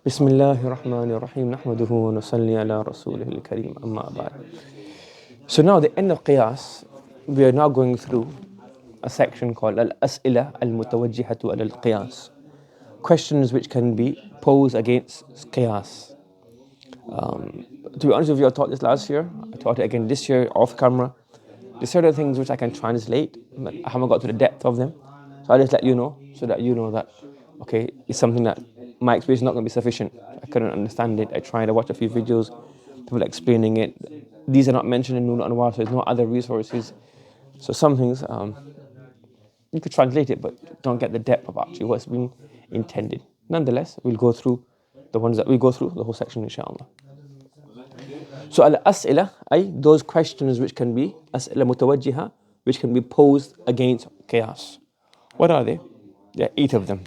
بسم الله الرحمن الرحيم نحمده ونصلي على رسوله الكريم أما بعد. So now the end of Qiyas, we are now going through a section called Al-As'ilة المتوجهة على القياس. Questions which can be posed against Qiyas. To be honest with you, I taught this last year. I taught it again this year off camera. There's certain things which I can translate, but I haven't got to the depth of them. So I just let you know, so that you know that, okay, it's something that my experience is not going to be sufficient. I couldn't understand it. I tried to watch a few videos, people explaining it. These are not mentioned in Nur Anwar, so there's no other resources. So some things, you could translate it, but don't get the depth of actually what's been intended. Nonetheless, we'll go through the ones that we go through, the whole section, inshallah. So al-as'ila, those questions which can be as'ila mutawajjiha, which can be posed against qiyas. What are they? There are 8 of them.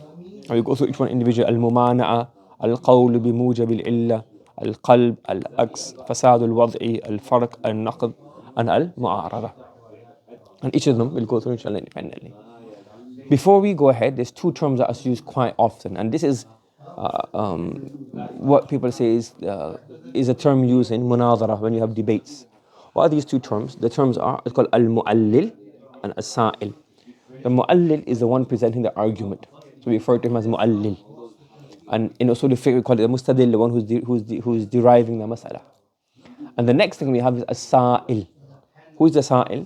And we go through each one individually. Al-mumana'a, al-qawl bimujab al-illa, al-qalb, al-aks, fasad al-wad'i, al-farq, al-naqd, and al-mu'arada. And each of them we'll go through inshallah independently. Before we go ahead, there's 2 terms that are used quite often, and this is what people say is a term used in munadara when you have debates. What are these 2 terms? The terms are, it's called al-mu'allil and as-sa'il. The mu'allil is the one presenting the argument, so we refer to him as mu'allil. And in Usool fiqh we call it the mustadil, the one who's deriving the mas'ala. And the next thing we have is as-sa'il. Who is the sa'il?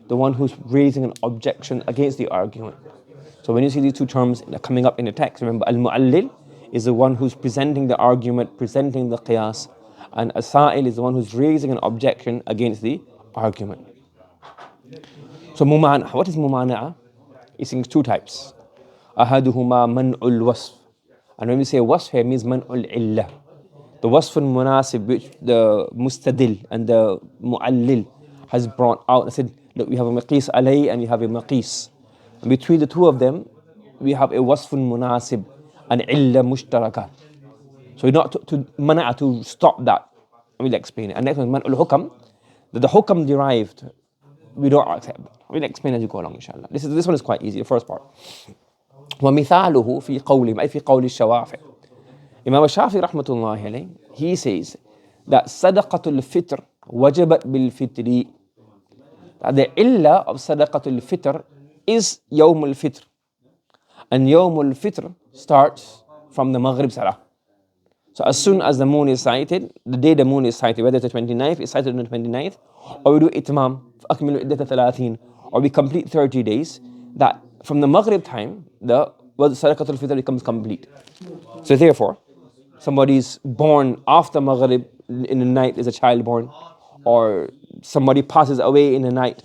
The one who's raising an objection against the argument. So when you see these 2 terms coming up in the text, remember al-mu'allil is the one who's presenting the argument, presenting the qiyas, and as-sa'il is the one who's raising an objection against the argument. So what is mumana'a? It's in 2 types. Ahaduhuma man'ul wasf. And when we say wasf here, it means man'ul illah. The wasf al-munasib, which the mustadil and the mu'allil has brought out and said, look, we have a maqis alay and we have a maqis. And between the 2 of them, we have a wasf al-munasib, an illa mushtaraka. So not to mana'a, to stop that. We'll explain it. And next one, man'ul hukam. The hukam derived, we don't accept that. We'll explain as you go along, inshallah. This one is quite easy, the first part. وَمِثَالُهُ فِي قَوْلِهِمْ أي في قول الشوافع. Imam al-Shafi rahmatullahi alayhi, he says that sadaqatul fitr wajabat bil fitri. That the illah of sadaqatul fitr is yawm al-fitr. And yawm al-fitr starts from the maghrib salah. So as soon as the moon is sighted, the day the moon is sighted, whether it's the 29th, it's sighted on the 29th, or we do itmam, فَأَكْمِلُوا عِدَّةَ 30, or we complete 30 days, that from the maghrib time, the sadaqatul fitr becomes complete. So therefore, somebody's born after maghrib in the night, is a child born, or somebody passes away in the night.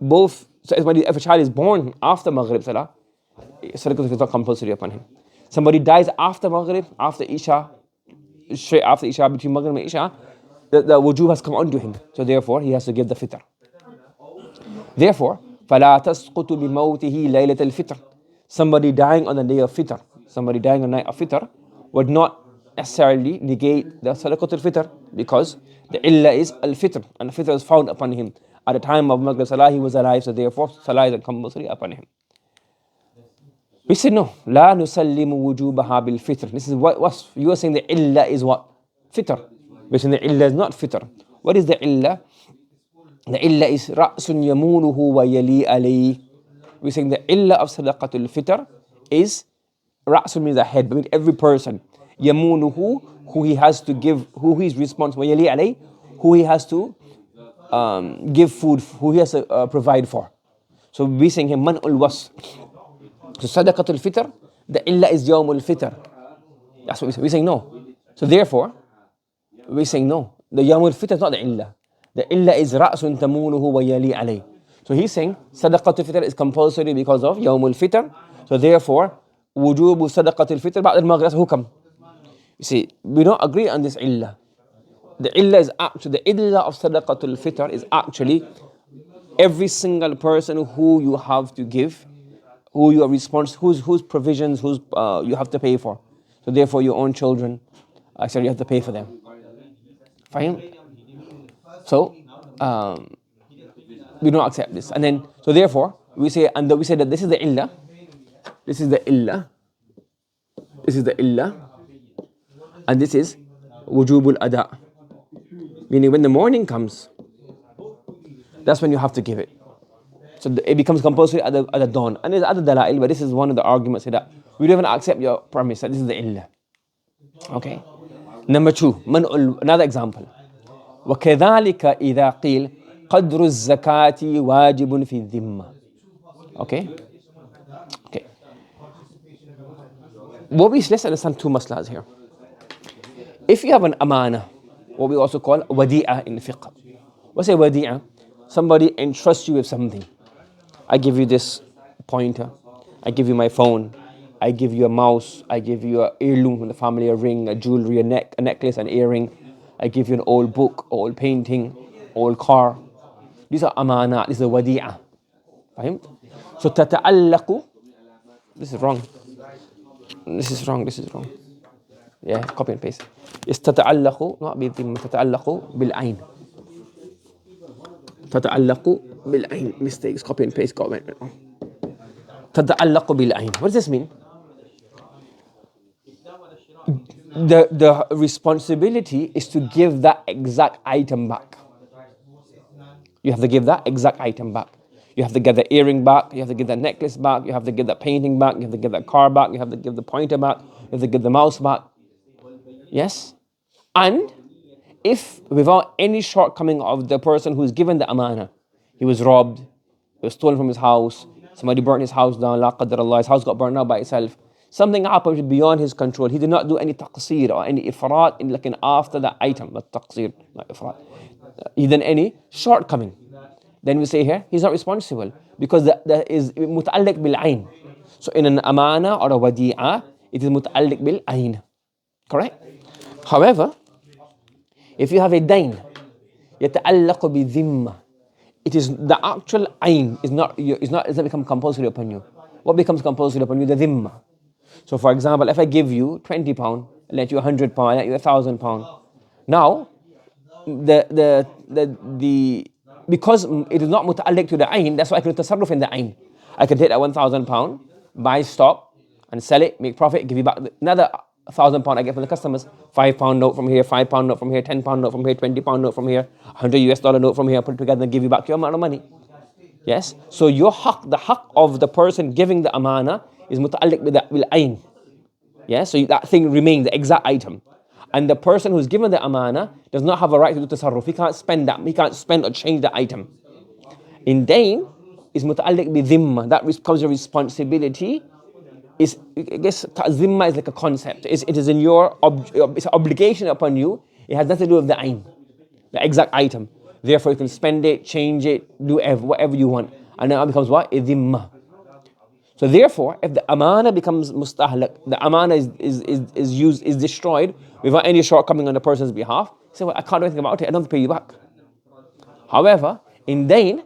So if a child is born after maghrib salah, sadaqatul fitr is not compulsory upon him. Somebody dies after maghrib, after isha, straight after isha, between maghrib and isha, the wujub has come onto him. So therefore, he has to give the fitr. Therefore, فَلَا تَسْقُطُ بِمَوْتِهِ لَيْلَةَ الْفِطْرِ. Somebody dying on the day of fitr, somebody dying on the night of fitr, would not necessarily negate the sadaqatul fitr, because the illah is al-fitr, and the fitr is found upon him. At the time of maghrib salah, he was alive, so therefore, salah is compulsory upon him. We said no, لا نسلم وجوبها بالفطر. This is what you are saying the illah is what? Fitr. We're saying the illah is not fitr. What is the illah? The illah is رأس يمونه ويلي عليه. We're saying the illah of sadaqatul fitr is رأس means a head, but every person. يمونه, who he has to give, who he is responsible, ويلي عليه, who he has to give food, who he has to provide for. So we're saying him man'ul wasf. So sadaqatul fitr, the illah is yawmul fitr. That's what we say. We're saying no. So therefore, we're saying no. The yawmul fitr is not the illah. The illah is ra'sun tamunuhu wa yali alayh. So he's saying sadaqatul fitr is compulsory because of yawmul fitr. So therefore, wujubu sadaqatul fitr ba'd al-maghrib hukam. You see, we don't agree on this illah. The illah is actually, the illah of sadaqatul fitr is actually every single person who you have to give, who you are responsible, whose provisions, you have to pay for. So therefore, your own children, actually you have to pay for them. Fine. So we don't accept this, and then so therefore we say that this is the illah, this is the illah, this is the illah And this is wujubul ada. Meaning when the morning comes, that's when you have to give it. So it becomes compulsory at the dawn. And there's other dalail, but this is one of the arguments here that we don't even accept your premise that this is the illah. Okay. Number two, another example. وكذلك إذا قيل قدر الزكاة واجب في الذمة. Okay. Okay. Let's understand two maslahs here. If you have an amana, what we also call wadi'ah in fiqh. What's a wadi'ah? Somebody entrusts you with something. I give you this pointer. I give you my phone. I give you a mouse. I give you an heirloom from the family, a ring, a jewelry, a necklace, an earring. I give you an old book, old painting, old car. These are amana. This is a wadi'ah. فهمت? So تتعلق. This is wrong. This is wrong. Yeah, copy and paste. It's تتعلق, not بالذمة. تتعلق بالعين. تتعلق بالعين. Mistakes, copy and paste, got it wrong. تتعلق بالعين. What does this mean? The responsibility is to give that exact item back. You have to give that exact item back. You have to get the earring back. You have to give that necklace back. You have to give that painting back. You have to give that car back. You have to give the pointer back. You have to give the mouse back. Yes? And if without any shortcoming of the person who is given the amana, he was robbed, he was stolen from his house, somebody burnt his house down, la qadar Allah, his house got burned out by itself, something happened beyond his control, he did not do any taqseer or any ifrat in after the item, not taqseer, not ifrat, he did any shortcoming, then we say here, he's not responsible because that is muta'alliq bil ayn. So in an amana or a wadi'ah, it is muta'alliq bil ayn. Correct? However, if you have a dain, يتعلق بذمة, it is the actual ayn is not become compulsory upon you. What becomes compulsory upon you? The dhimma. So for example, if I give you £20, I let you £100, I let you £1,000. Now, because it is not muta'alliq to the ayn, that's why I can tasarruf in the ayn. I can take that £1,000, buy stock and sell it, make profit, give you back another £1,000 I get from the customers. £5 note from here, £5 note from here, £10 note from here, $20 note from here, $100 note from here, put it together and give you back your amount of money. Yes? So your haqq, the haqq of the person giving the amana is muta'alliq bil ayn. Yes? So that thing remains, the exact item. And the person who's given the amana does not have a right to do tasarruf. He can't spend that. He can't spend or change the item. In dain, is muta'alliq bi dhimma. That becomes a responsibility. I guess zimma is like a concept. It is in your, it's an obligation upon you. It has nothing to do with the ayn, the exact item. Therefore, you can spend it, change it, do whatever you want. And now it becomes what? A dhimma. So therefore, if the amana becomes mustahlak, the amana is destroyed without any shortcoming on the person's behalf, you say, well, I can't do anything about it, I don't have to pay you back. However, in dain,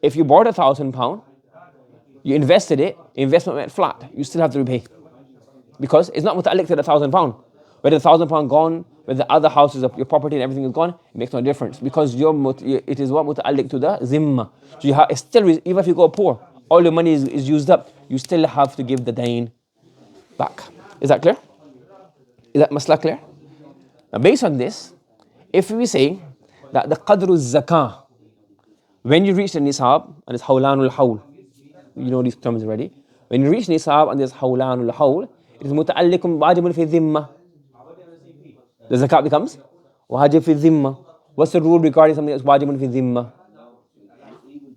if you borrowed £1,000, you invested it, investment went flat, you still have to repay. Because it's not muta'alliq to the £1,000. Whether the £1,000 gone, whether the other houses of your property and everything is gone, it makes no difference. Because it is what muta'alliq to the zimma. So you have, it's still, even if you go poor, all your money is used up, you still have to give the dain back. Is that clear? Is that masla clear? Now based on this, if we say that the qadru zakah, when you reach the nisab, and it's hawlanul hawl, you know these terms already. When you reach nisab and there's hawlanul hawl, it is muta'allikum wajibun fi dhimma. The zakat becomes wajib fi dhimma. What's the rule regarding something that's wajibun fi dhimma?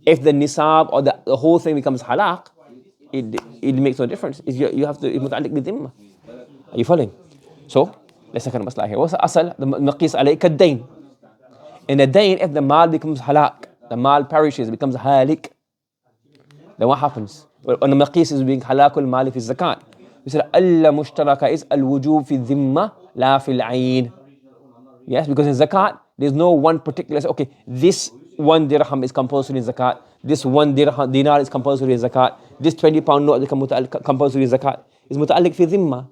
If the nisab or the whole thing becomes halaq, it makes no difference. You have to muta'alliq bi dhimma. Are you following? So, let's take a masla here. What's the asal? The maqis alayka ad-dain. In the dain, if the mal becomes halaq, the mal perishes, becomes halik, then what happens? Well, on the maqis is being halakul mali fi zakat. We said alla mushtaraka is al-wujub fi dhimma la fi al-ayn. Yes, because in zakat, there's no one particular, okay, this 1 dirham is compulsory in zakat, this 1 dinar is compulsory in zakat, this £20 note is compulsory in zakat. It's muta'alliq fi dhimma.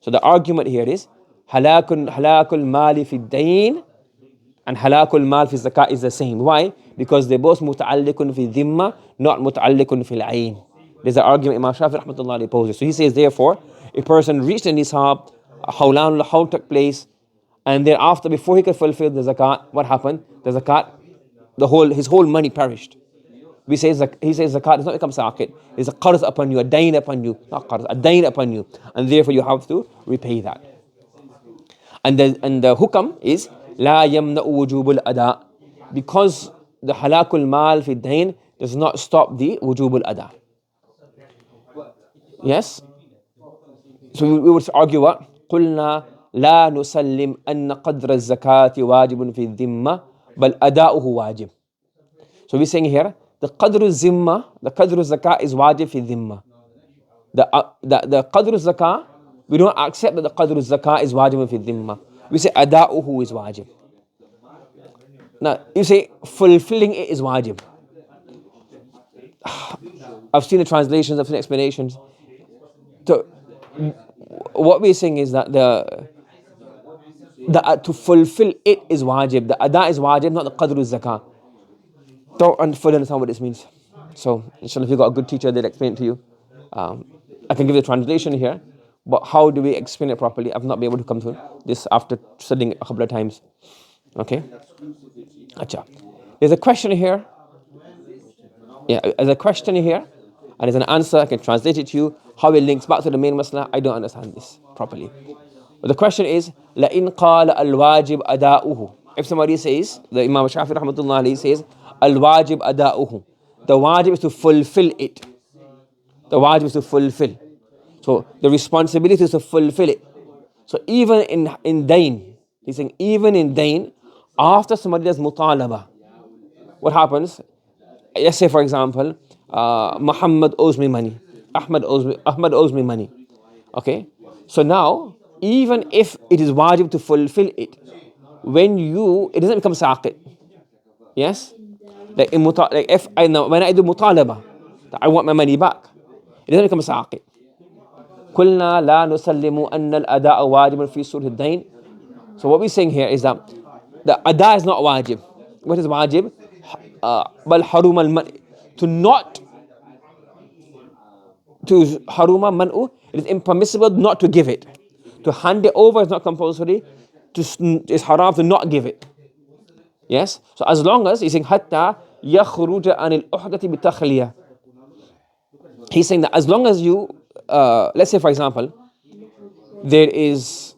So the argument here is halakul mali fi dain and halakul mal fi zakat is the same. Why? Because they're both muta'alliqun fi dhimma, not muta'alliqun fi al-ayn. There's an argument Imam Shafi rahmatullah poses. So he says, therefore, a person reached the nisab Hawlan al-Hawl took place, and thereafter, before he could fulfill the zakat, what happened? The zakat, his whole money perished. He says zakat does not become saqit. It's a qarz upon you, a dain upon you, not qarz, a dain upon you, and therefore you have to repay that. And the hukam is la yamna wujubul ada, because the halakul mal fi dain does not stop the wujubul ada. Yes. So we would argue what? قلنا لا نسلم أن قدر الزكاة واجب في الذمة بل أداؤه واجب. So we're saying here the qadr zimma, the qadr zakah is wajib fi dhimma. The qadr zakah, we don't accept that the qadr zakah is wajib fi dhimma. We say ada'uhu is wajib. Now you say fulfilling it is wajib. I've seen the translations, I've seen explanations. So what we're saying is that to fulfill it is wajib. The ada is wajib, not the qadr zakah. Don't fully understand what this means. So, inshallah, if you've got a good teacher, they'll explain it to you. I can give the translation here, but how do we explain it properly? I've not been able to come to this after studying a couple of times. Okay? Acha. There's a question here. Yeah, there's a question here, and there's an answer. I can translate it to you. How it links back to the main masla, I don't understand this properly. But the question is, لَإِنْ قَالَ الْوَاجِبْ أَدَاؤُهُ. If somebody says, the Imam Shafi rahmatullah alayhi says, Al-wajib ada'uhu. The wajib is to fulfill it. The wajib is to fulfill. So the responsibility is to fulfill it. So even in dain, he's saying even in dain, after somebody does mutalaba, what happens? Let's say for example, Muhammad owes me money. Ahmad owes me money. Okay? So now, even if it is wajib to fulfill it, it doesn't become saqit. Yes? Like if when I do mutalaba, I want my money back, it doesn't become saqit. قلنا لا نسلم أن الأداء واجب في صلح الدين. So what we're saying here is that the ada is not wajib. What is wajib? بل حرم المنع, to haruma man'u, it is impermissible not to give it. To hand it over is not compulsory. It's haram to not give it. Yes? So as long as he's saying hatta yakhruja anil uhdati bitakhliya. He's saying that as long as you let's say for example, there is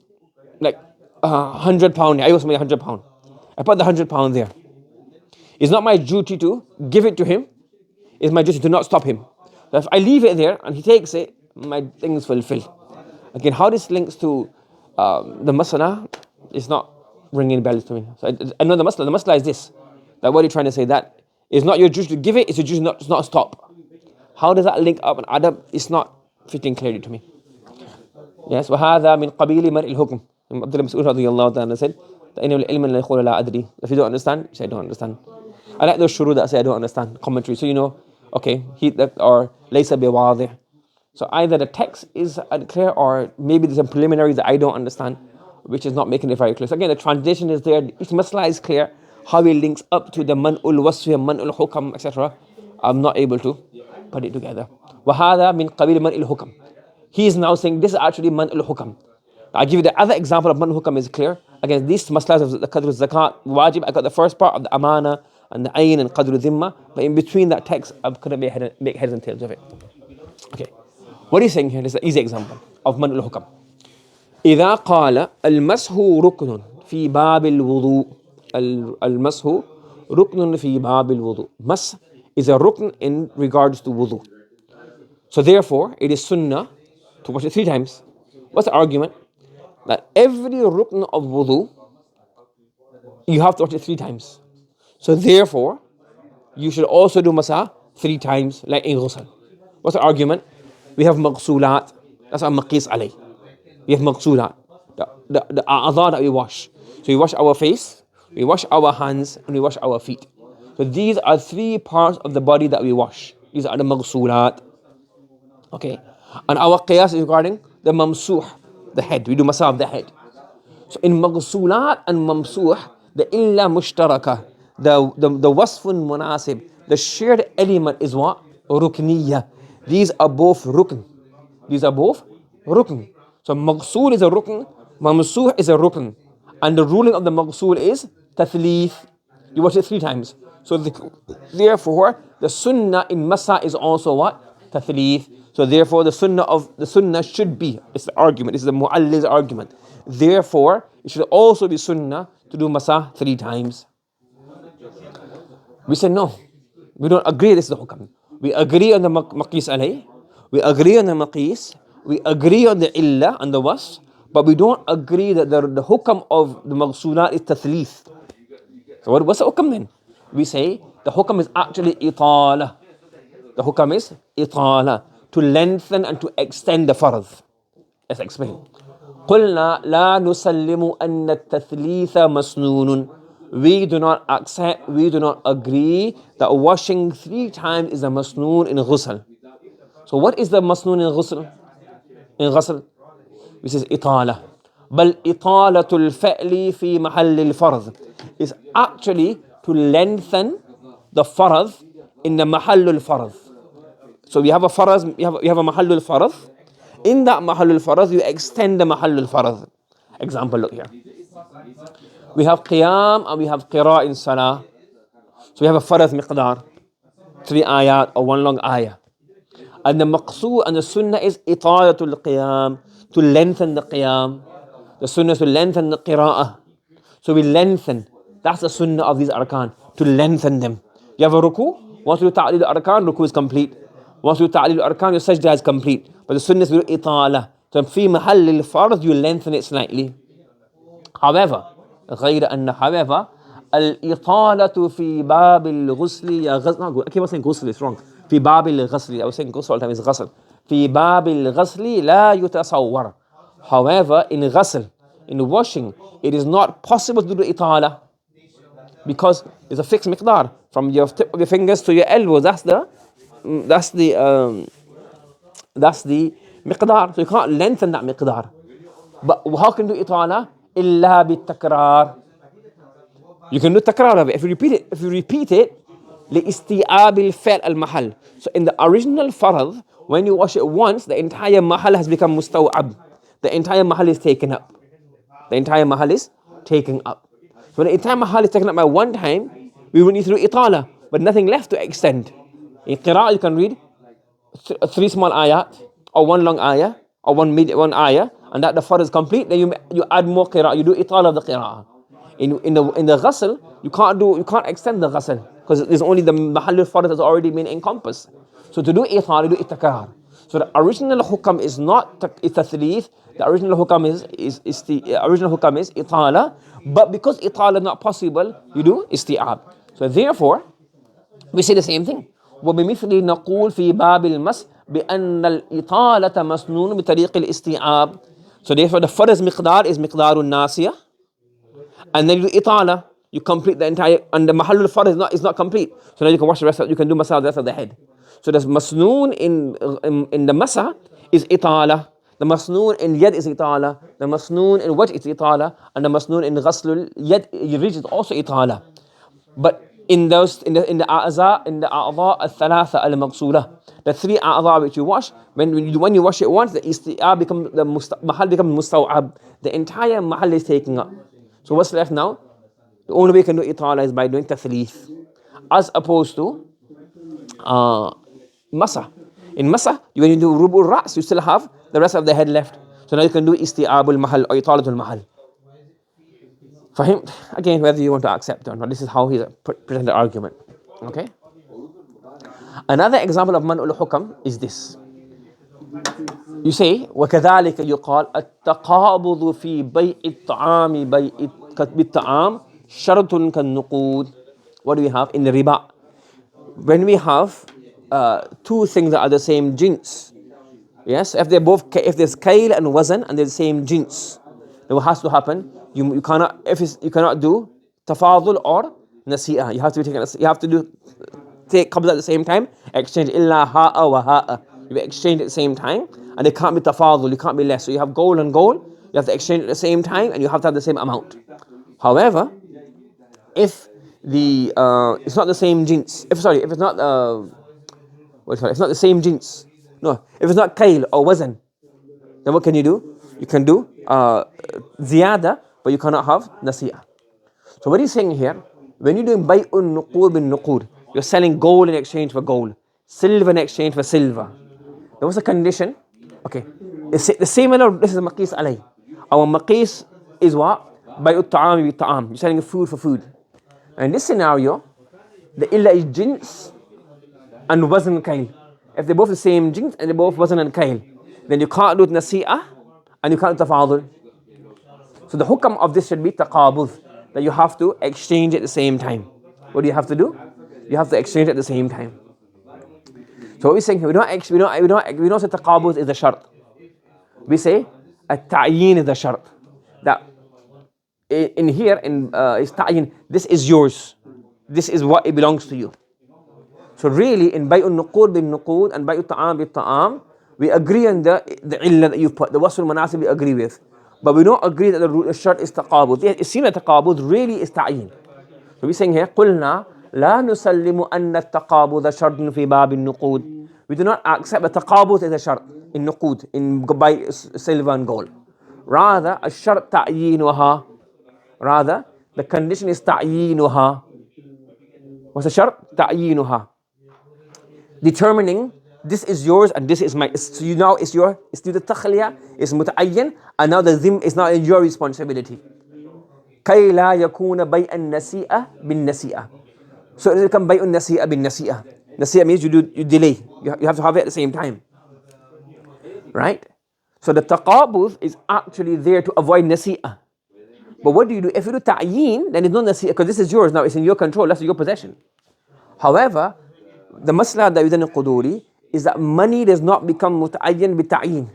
like £100. I owe somebody £100. I put the £100 there. It's not my duty to give it to him. It's my duty to not stop him. So if I leave it there and he takes it, my thing is fulfilled. Again, how this links to the masala is not ringing bells to me. So I know the masala is this. That what you're trying to say, that it's not your duty to give it, it's your duty not to stop. How does that link up and add up? It's not fitting clearly to me. Yes, وَهَذَا مِنْ قَبِيلِ مَرْءِ الْحُكْمِ. Abdullah Mas'ud radiyallahu ta'ala said, إِنَّ الْعِلْمَ لَا يَقُولُ لَا أَدْرِي. If you don't understand, you say I don't understand. I like those shuru that say I don't understand, commentary. So you know, okay, or laysa biwadih. So either the text is unclear or maybe there's some preliminaries that I don't understand, which is not making it very clear. So again, the translation is there, each masla is clear, how it links up to the man'ul wasfi, man'ul hukam, etc. I'm not able to put it together. وَهَذَا مِنْ قَبِيلِ مَنْءِ الْحُكَمِ. He is now saying this is actually man'ul hukam. I'll give you the other example of man'ul hukam is clear. Again, these maslas of the qadr zakat, wajib, I got the first part of the amana and the ayn and qadr dhimma, but in between that text, I couldn't make heads and tails of it. Okay. What he's saying here is an easy example of man'ul hukam. إذا قال المسح ركن في باب الوضوء. المسح ركن في باب الوضوء. Mas is a rukn in regards to wudu. So therefore, it is sunnah to wash it 3 times. What's the argument? That every rukn of wudu, you have to wash it 3 times. So therefore, you should also do masa 3 times, like in ghusl. What's the argument? We have maghsulat. That's our maqis alay. We have maghsulat. The a'adha that we wash. So we wash our face, we wash our hands, and we wash our feet. So these are 3 parts of the body that we wash. These are the maghsulat. Okay. And our qiyas is regarding the mamsuh, the head. We do masa of the head. So in maghsulat and mamsuh, the illa mushtaraka, the wasfun munasib, the shared element is what? Rukniyya. These are both rukn. So Maqsool is a rukn, Mamsuh is a rukn. And the ruling of the Maqsool is Tathlith. You watch it 3 times. So therefore, the sunnah in Masa is also what? Tathlith. So therefore, the sunnah should be, it's the argument, it's the Mu'allil's argument. Therefore, it should also be sunnah to do Masa 3 times. We say no. We don't agree this is the hukam. We agree on the maqis alayh. We agree on the maqis. We agree on the illah and the was. But we don't agree that the hukam of the maghsulat is tathlith. So what's the hukam then? We say the hukam is actually itala. The hukam is itala. To lengthen and to extend the farz. Let's explain. قلنا لا نسلم أن التثليث مسنون. We do not accept, we do not agree that washing 3 times is a masnoon in ghusl. So what is the masnoon in ghusl? In ghusl, which is itala. بل إطالة الفعل في محل الفرض is actually to lengthen the farz in the محل الفرض. So we have a farz, you have a محل الفرض. In that محل الفرض, you extend the محل الفرض. Example, look here. We have qiyam and we have qira in salah. So we have a farad miqdar, 3 ayat or 1 long ayah. And the maqsood and the sunnah is italatul qiyam, to lengthen the qiyam. The sunnah is to lengthen the qira'ah. So we lengthen. That's the sunnah of these arkan, to lengthen them. You have a ruku, once you ta'lil arkan, ruku is complete. Once you ta'lil arkan, your sajda is complete. But the sunnah is itala. So fi mahall al-fard, you lengthen it slightly. However, however, الإطالة في باب الغسل I keep on saying غسل, it's wrong. في باب الغسل, I was saying غسل all the time, it's غسل. في باب الغسل لا يتصور. However, in ghusl, in washing, it is not possible to do إطالة because it's a fixed miqdar from your tip of your fingers to your elbows. That's the miqdar. So you can't lengthen that miqdar. But how can you do إطالة? إلا بالتكرار. You can do takrar of it. If you repeat it, لإستيعاب الفعل المحل. So in the original farad, when you wash it once, the entire mahal has become mustaw'ab. The entire mahal is taken up. The entire mahal is taken up. So when the entire mahal is taken up by 1 time, we will need to do itala, but nothing left to extend. In qira'ah, you can read 3 small ayat, or 1 long ayah, or 1 ayah, and that the farad is complete. Then you add more qira'ah. You do itala of the qira'ah. In the ghusl, you can't extend the ghusl because there's only the mahal al-farad has already been encompassed. So to do ithar, you do itakrar. So the original hukam is not tathlith. The original hukam is itala. But because itala is not possible, you do isti'ab. So therefore, we say the same thing. وبمثل نقول في باب المس بأن الإطالة مسنون بطريق الاستيعاب. So therefore, the first miqdar is miqdar al-nasiyah. And then you do itala, you complete the entire, and the mahallul farad is not complete. So now you can wash the rest of, you can do masa the rest of the head. So the masnoon in the masa is itala. The masnoon in yad is itala. The masnoon in wajh is itala. And the masnoon in ghaslul yad is also itala. But in the a'za al-thalatha al-maqsula, the 3 a'za which you wash, when you wash it once, the isti'ab becomes, the mahal becomes mustaw'ab. The entire mahal is taken up. So what's left now? The only way you can do itala is by doing tathlith, as opposed to masa. In masa, when you do rubul ra's, you still have the rest of the head left. So now you can do isti'abul mahal or italatul mahal. For him, again, whether you want to accept or not, this is how he presented the argument. Okay. Another example of man'ul hukam is this. You say, وكذلك يقال التقابض في بيع الطعام بالطعام شرط كالنقود. What do we have in the riba? When we have 2 things that are the same jins, yes, if there's kail and wazan and they're the same jins, then what has to happen? You cannot do tafadul or nasi'ah. You have to take qabla at the same time, exchange illa ha'a wa ha'a. You exchange at the same time, and it can't be tafadul, you can't be less. So you have gold and gold, you have to exchange at the same time, and you have to have the same amount. However, if it's not the same jins, if it's not the same jins, no, if it's not kail or wazan, then what can you do? You can do ziyada, but you cannot have nasi'ah. So what he's saying here, when you're doing bay'un nuqud bin nuqud, you're selling gold in exchange for gold, silver in exchange for silver. There was a condition. Okay, the same amount. This is maqis alay. Our maqis is what? Bay'ut ta'am bi ta'am. You're selling food for food. And in this scenario, the illa is jins and wazn kail. If they're both the same jins and they both wazn and kail, then you can't do nasi'ah and you can't do tafadul. So the hukam of this should be taqabud, that you have to exchange at the same time. What do you have to do? You have to exchange at the same time. So what we're saying here, we don't say taqabud is the shart. We say at-ta'yin is the shart. That in here is ta'yin, this is yours. This is what it belongs to you. So really in bay'un nuqud bin nuqud and bay'ut ta'am bil ta'am, we agree on the illah that you've put, the wasl manasib we agree with. But we don't agree that the shart is taqabud. It seems that taqabud really is ta'yin. So we're saying here, قُلْنَا لَا نُسَلِّمُ أَنَّ التَّقَابُضَ شَرْطٌ فِي بَابِ النُّقُودِ. We do not accept that taqabud is a shart in nuqud, in buy silver and gold. Rather, a shart ta'yinuha. Rather, the condition is ta'yinuha. What's the shart? Ta'yinuha. Determining this is yours and this is mine. So you now it's your, it's due to takhliya, it's muta'ayyan, and now the zim is not your responsibility. كَيْ لَا يَكُونَ بَيْءَ النَّسِيئَةِ بِالنَّسِيئَةِ. So it becomes بَيْء النَّسِيئَةِ بِالنَّسِيئَةِ. Nasi'ah means you delay. You have to have it at the same time. Right? So the taqabud is actually there to avoid nasi'ah. But what do you do? If you do ta'yin, then it's not nasi'ah, because this is yours now, it's in your control, that's your possession. However, the masla that is in the quduri is that money does not become muta'ayyan bi ta'yin.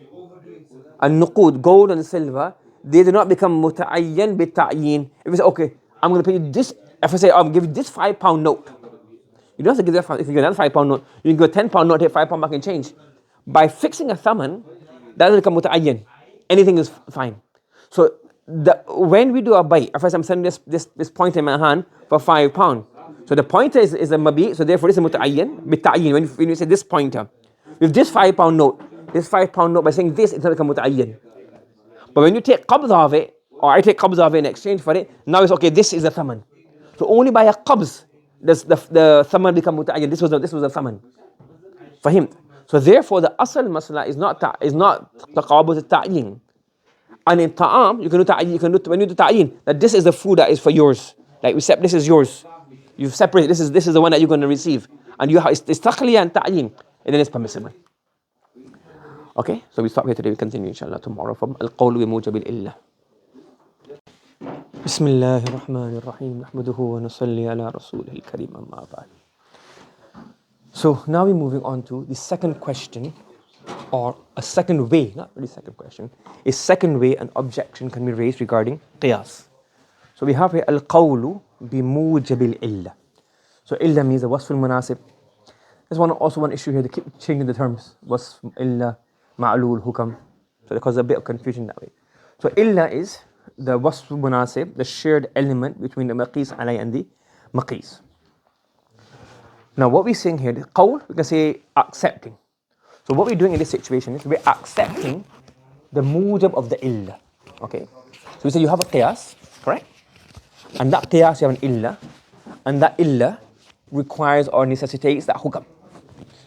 And nuqud, gold and silver, they do not become muta'ayyan bi ta'yin. If you say, okay, I'm going to pay you this, if I say, I'm going to give you this £5 note, you don't have to give that, if you get another £5 note, you can go £10 note, take £5 back and change. By fixing a thaman, that doesn't become muta'ayyan. Anything is fine. So when we do a buy, if I'm sending this pointer in my hand for £5. So the pointer is a mabi, so therefore this is muta'ayyan, bit-ta'yin. When you say this pointer, with this £5 note, by saying this, it's not become muta'ayyan. But when you take qabz of it, or I take qabz of it in exchange for it, now it's okay, this is a thaman. So only by a qabz does the thaman become muta'ayyan. This was a thaman. Fahim. So therefore the asal masla is not taqabuz al-ta'yin. And in ta'am, you can do ta'yin, when you do ta'yin, that this is the food that is for yours. Like we said, this is yours. You've separated, this is the one that you're going to receive. And you have, it's taqliya and ta'yin, and then it's permissible. Okay, so we stop here today, we continue inshallah tomorrow from Al-Qawl bi Mujab al-Illah. Bismillah ar-Rahman ar-Rahim, nahmaduhu wa nusalli ala rasulih al-Kareem amma ba'd. So now we're moving on to the second question, or a second way, not really second question, a second way an objection can be raised regarding qiyas. So we have here al-qawlu bi mujab al-illah. So illah means the wasf al-munasib. There's also one issue here, they keep changing the terms. Wasf, illah, ma'lul, hukam. So it causes a bit of confusion that way. So illah is the wasf al-munasib, the shared element between the maqis alay and the maqis. Now what we're saying here, the qawl, we can say accepting. So what we're doing in this situation is we're accepting the mujab of the illah. Okay? So we say you have a qiyas, correct? And that qiyas you have an illah, and that illah requires or necessitates that hukam.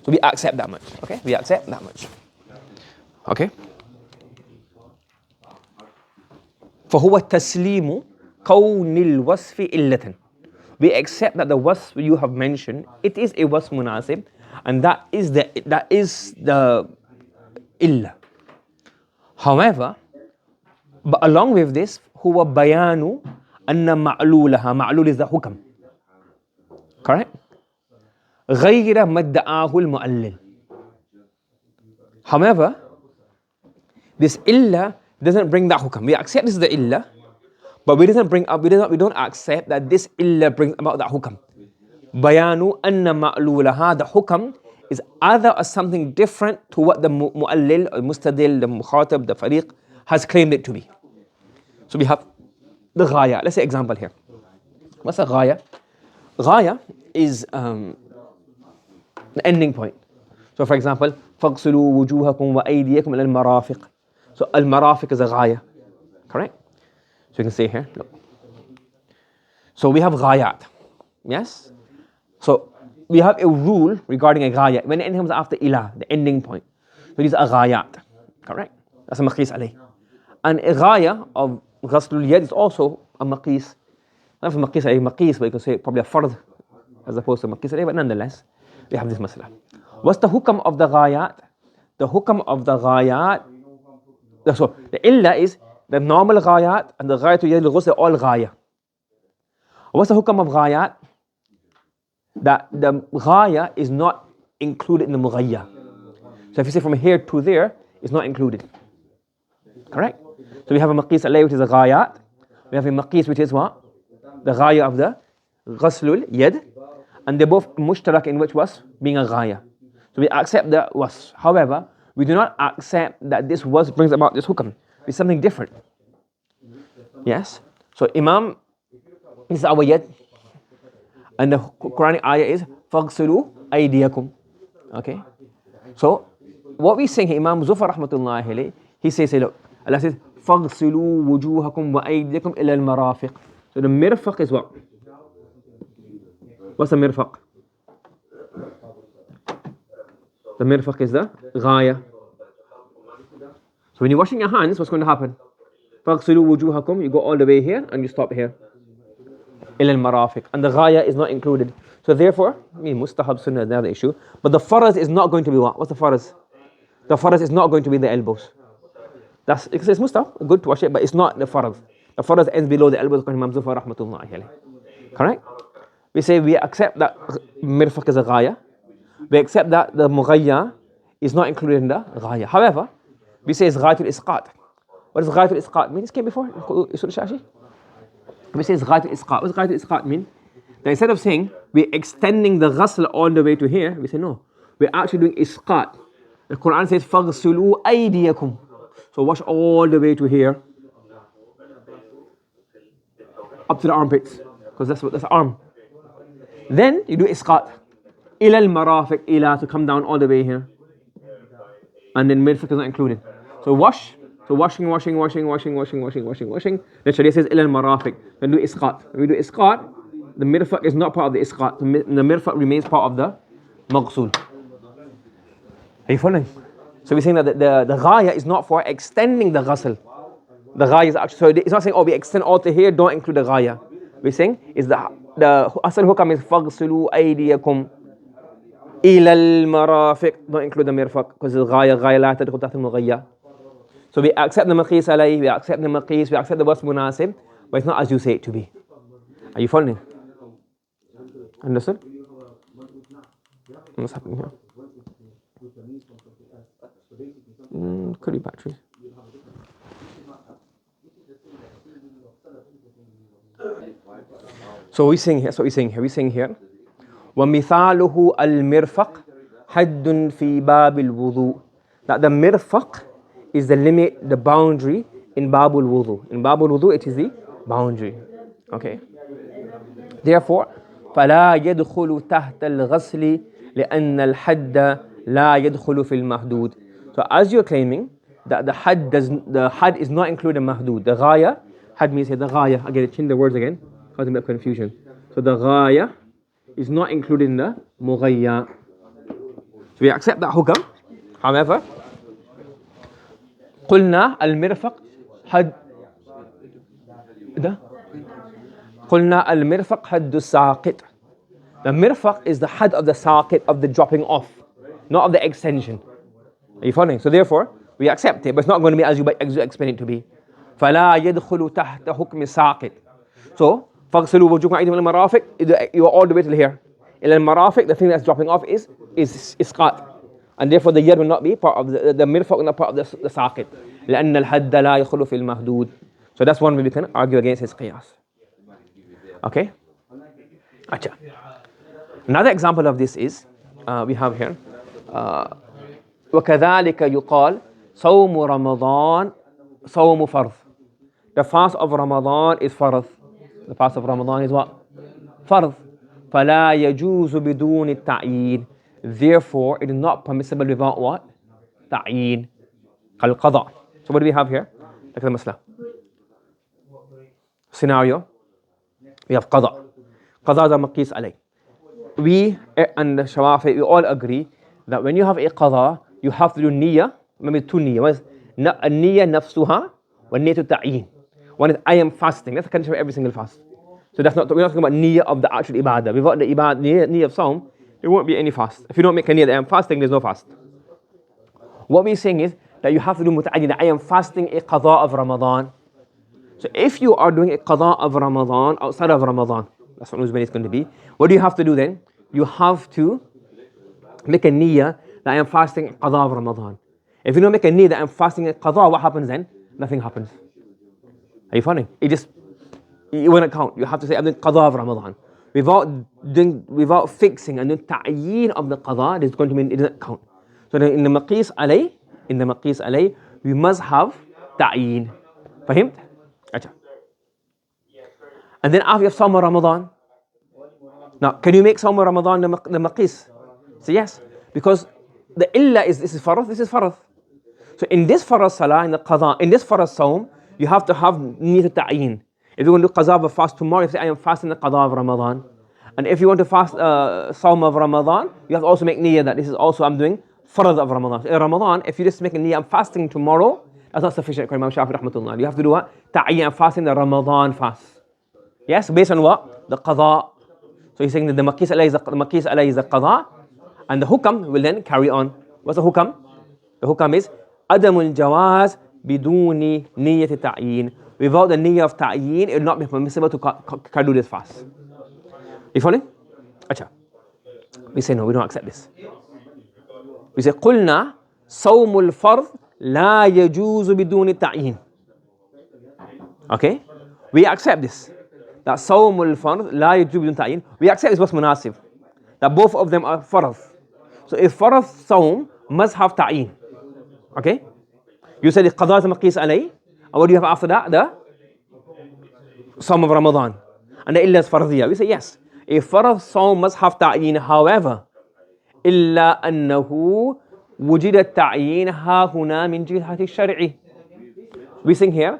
So we accept that much. Okay? We accept that much. Okay? فهو تسليم كون الوصف إلة. We accept that the wasf you have mentioned, it is a wasf munasib, and that is the illah. However, but along with this, huwa bayanu anna ma'lulaha. Ma'lul is the hukam. Correct? غير مدعاه المؤلل. However, this illah doesn't bring that hukam. We accept this is the illah, but we don't accept that this illah brings about that hukam. Bayanu anna ma'lulaha, the hukam is other or something different to what the mu'allil, or mustadil, the mukhatab, the fariq has claimed it to be. So we have the ghaya. Let's say example here. What's a ghaya? Ghaya is the ending point. So for example, فَاغْسِلُوا وُجُوهَكُمْ وَأَيْدِيَكُمْ إِلَى الْمَرَافِقِ. So So al-marafiq is a ghaya, correct? So you can see here, look. So we have ghayat, yes? So we have a rule regarding a ghaya. When anything comes after ilah, the ending point. So these are ghayat, correct? That's a maqis alayh. And a ghaya of ghaslul yad is also a maqis. Not a maqis alayh, maqis, but you can say probably a fard as opposed to maqis alayh, but nonetheless, we have this masala. What's the hukam of the ghayat? The hukam of the ghayat, so the illa is the normal ghayat and the ghayatul yad al-ghusl are all ghaya. What's the hukam of ghayat? That the ghaya is not included in the mughayya. So if you say from here to there, it's not included. Correct? So we have a maqis alayh which is a ghayat. We have a maqis which is what? The ghaya of the ghaslul yad. And they're both mushtarak in which was being a ghaya. So we accept the was. However, we do not accept that this was brings about this hukam. It's something different. Yes? So Imam, this is our yad. And the Quranic ayah is فَاغْسِلُوا أَيْدِيَكُمْ. Okay? So, what we saying here, Imam Zufar rahmatullahi alayhi, he says, look, Allah says, فَاغْسِلُوا وُجُوهَكُمْ وَأَيْدِيَكُمْ إِلَى الْمَرَافِقِ. So the mirfaq is what? What's the mirfaq? The mirfaq is the ghaya. So when you're washing your hands, what's going to happen? فَاغْسِلُوا وُجُوهَكُمْ, you go all the way here and you stop here. إِلَى الْمَرَافِقِ. And the ghaya is not included. So therefore, mustahab sunnah is another issue. But the faraz is not going to be what? What's the faraz? The faraz is not going to be the elbows. That's, it's mustahab, good to wash it, but it's not the faraz. The faraz ends below the elbows, according to Imam Zufar rahmatullahi alayhi. Correct? We say we accept that mirfaq is a ghaya. We accept that the mughayya is not included in the ghaya. However, we say it's ghayatul isqat. What does ghayatul isqat mean? This came before, Usool al-Shashi. We say it's ghayatul isqat. What does ghayatul isqat mean? That instead of saying we're extending the ghasl all the way to here, we say no. We're actually doing isqat. The Quran says فَاغْسِلُوا أَيْدِيَكُمْ. So wash all the way to here. Up to the armpits. Because that's the arm. Then you do isqat. إِلَى الْمَرَافِقِ, ila, to come down all the way here. And then mirfaq is not included. So wash. So washing. Then Sharia says إِلَى الْمَرَافِقِ. Then do isqat. When we do isqat, the mirfaq is not part of the isqat. The mirfaq remains part of the maghsul. Are you following? So we're saying that the ghaya is not for extending the ghasl. The ghaya is actually, so it's not saying, oh, we extend all to here, don't include the ghaya. We're saying is the asal hukam is فَاغْسِلُوا أَيْدِيَكُمْ إِلَى الْمَرَافِقِ. Don't include the mirfaq because the ghaya لا تدخل تحت المغيّة. So we accept the maqis alayhi, we accept the maqis, we accept the was munasib, but it's not as you say it to be. Are you following? Understood? What's happening here? Could be batteries. So we're saying here, وَمِثَالُهُ الْمِرْفَقِ حَدٌّ فِي بَابِ الْوُضُوءِ. That the mirfaq is the limit, the boundary in Babul Wudu. In Babul Wudu, it is the boundary. Okay? Therefore, فَلَا يَدْخُلُ تَحْتَ الْغَسْلِ لِأَنَّ الْحَدَّ لَا يَدْخُلُ فِي الْمَحْدُودِ. So as you're claiming that the had is not included in mahdud. The ghaya, had means here, the ghaya, again, change the words again, causing a bit of confusion. So the ghaya is not included in the mughayya. So we accept that hukam. However, قلنا المرفق حد الساقط. The mirfaq is the had of the saqit, of the dropping off, not of the extension. Are you following? So therefore, we accept it, but it's not going to be as you explain it to be. فَلَا يَدْخُلُ تَحْتَ حُكْمِ سَاقِط. So, فَاغْسِلُوا وُجُوهَكُمْ وَأَيْدِيَكُمْ إِلَى الْمَرَافِقِ, you are all the way till here. إِلَى الْمَرَافِقِ, the thing that's dropping off is isqat. And therefore the yad will not be part of the mirfaq will not part of the saqit. لأن الحد لا يخلو في المحدود. So that's one way we can argue against his qiyas. Okay? Acha. Another example of this is, we have here, وَكَذَلِكَ يُقال صَوْمُ رَمَضَانِ صَوْمُ فَرْضٍ. The fast of Ramadan is farth. The fast of Ramadan is what? Farth. فَلَا يَجُوزُ بِدُونِ التَّعْيِينِ. Therefore, it is not permissible without what? Ta'yeen. Al-Qadha. So what do we have here? Look at the masla. Scenario. We have qada. Qada is maqis alay. We and the Shawafi, we all agree that when you have a qada, you have to do niyyah, maybe two niyyah. One is niyyah nafsuha, one niyyah ta'yin. One is I am fasting. That's the condition for every single fast. So that's not, we're not talking about niyyah of the actual ibadah. Without the ibadah, niyyah of sawm, there won't be any fast. If you don't make a niyyah that I am fasting, there's no fast. What we're saying is that you have to do muta'ayyin, that I am fasting a qada of Ramadan. So if you are doing a qada of Ramadan outside of Ramadan, that's what it's going to be. What do you have to do then? You have to make a niyyah that I am fasting a qada of Ramadan. If you don't make a niyyah that I am fasting a qada, what happens then? Nothing happens. Are you following? It won't count. You have to say I'm doing qada of Ramadan. Without fixing and doing ta'yin of the qada, it's going to mean it doesn't count. So in the maqis alay, we must have ta'yin. Fahim? Achha. And then after you have Sawm Ramadan. Now, can you make Sawm Ramadan the maqis? So yes, because the illa is this is farad. So in this farad salah, in the qada, in this farad sawm, you have to have niyyat ta'yin. If you want to do qada of fast tomorrow, you say I am fasting the qada of Ramadan. And if you want to fast Sawm of Ramadan, you have to also make niyyah that this is also I'm doing farad of Ramadan. So in Ramadan, if you just make a niyyah I'm fasting tomorrow, that's not sufficient for Imam Shafi rahmatullah. You have to do what? Ta'yin, I'm fasting the Ramadan fast. Yes, based on what? The qada. So he's saying that the maqis alay is the qada, and the hukam will then carry on. What's the hukam? The hukam is adamul jawaz biduni niyyat ta'yin. Without the niyyah of ta'yin, it will not be permissible to do this fast. You following? Achha. We say no, we don't accept this. We say قلنا صوم الفرض لا يجوز بدون التعيين. Okay? We accept this. That صوم الفرض لا يجوز بدون التعيين. We accept this was munasib. That both of them are farad. So if farad صوم must have ta'yin. Okay? You said the qada is maqis alay. And what do you have after that? The Sawm of Ramadan. And the illa is faradiyah. We say yes. A farad sawm must have ta'yin. However, illa annahu wujida ta'yin ha huna min jihati shari'i. We sing here,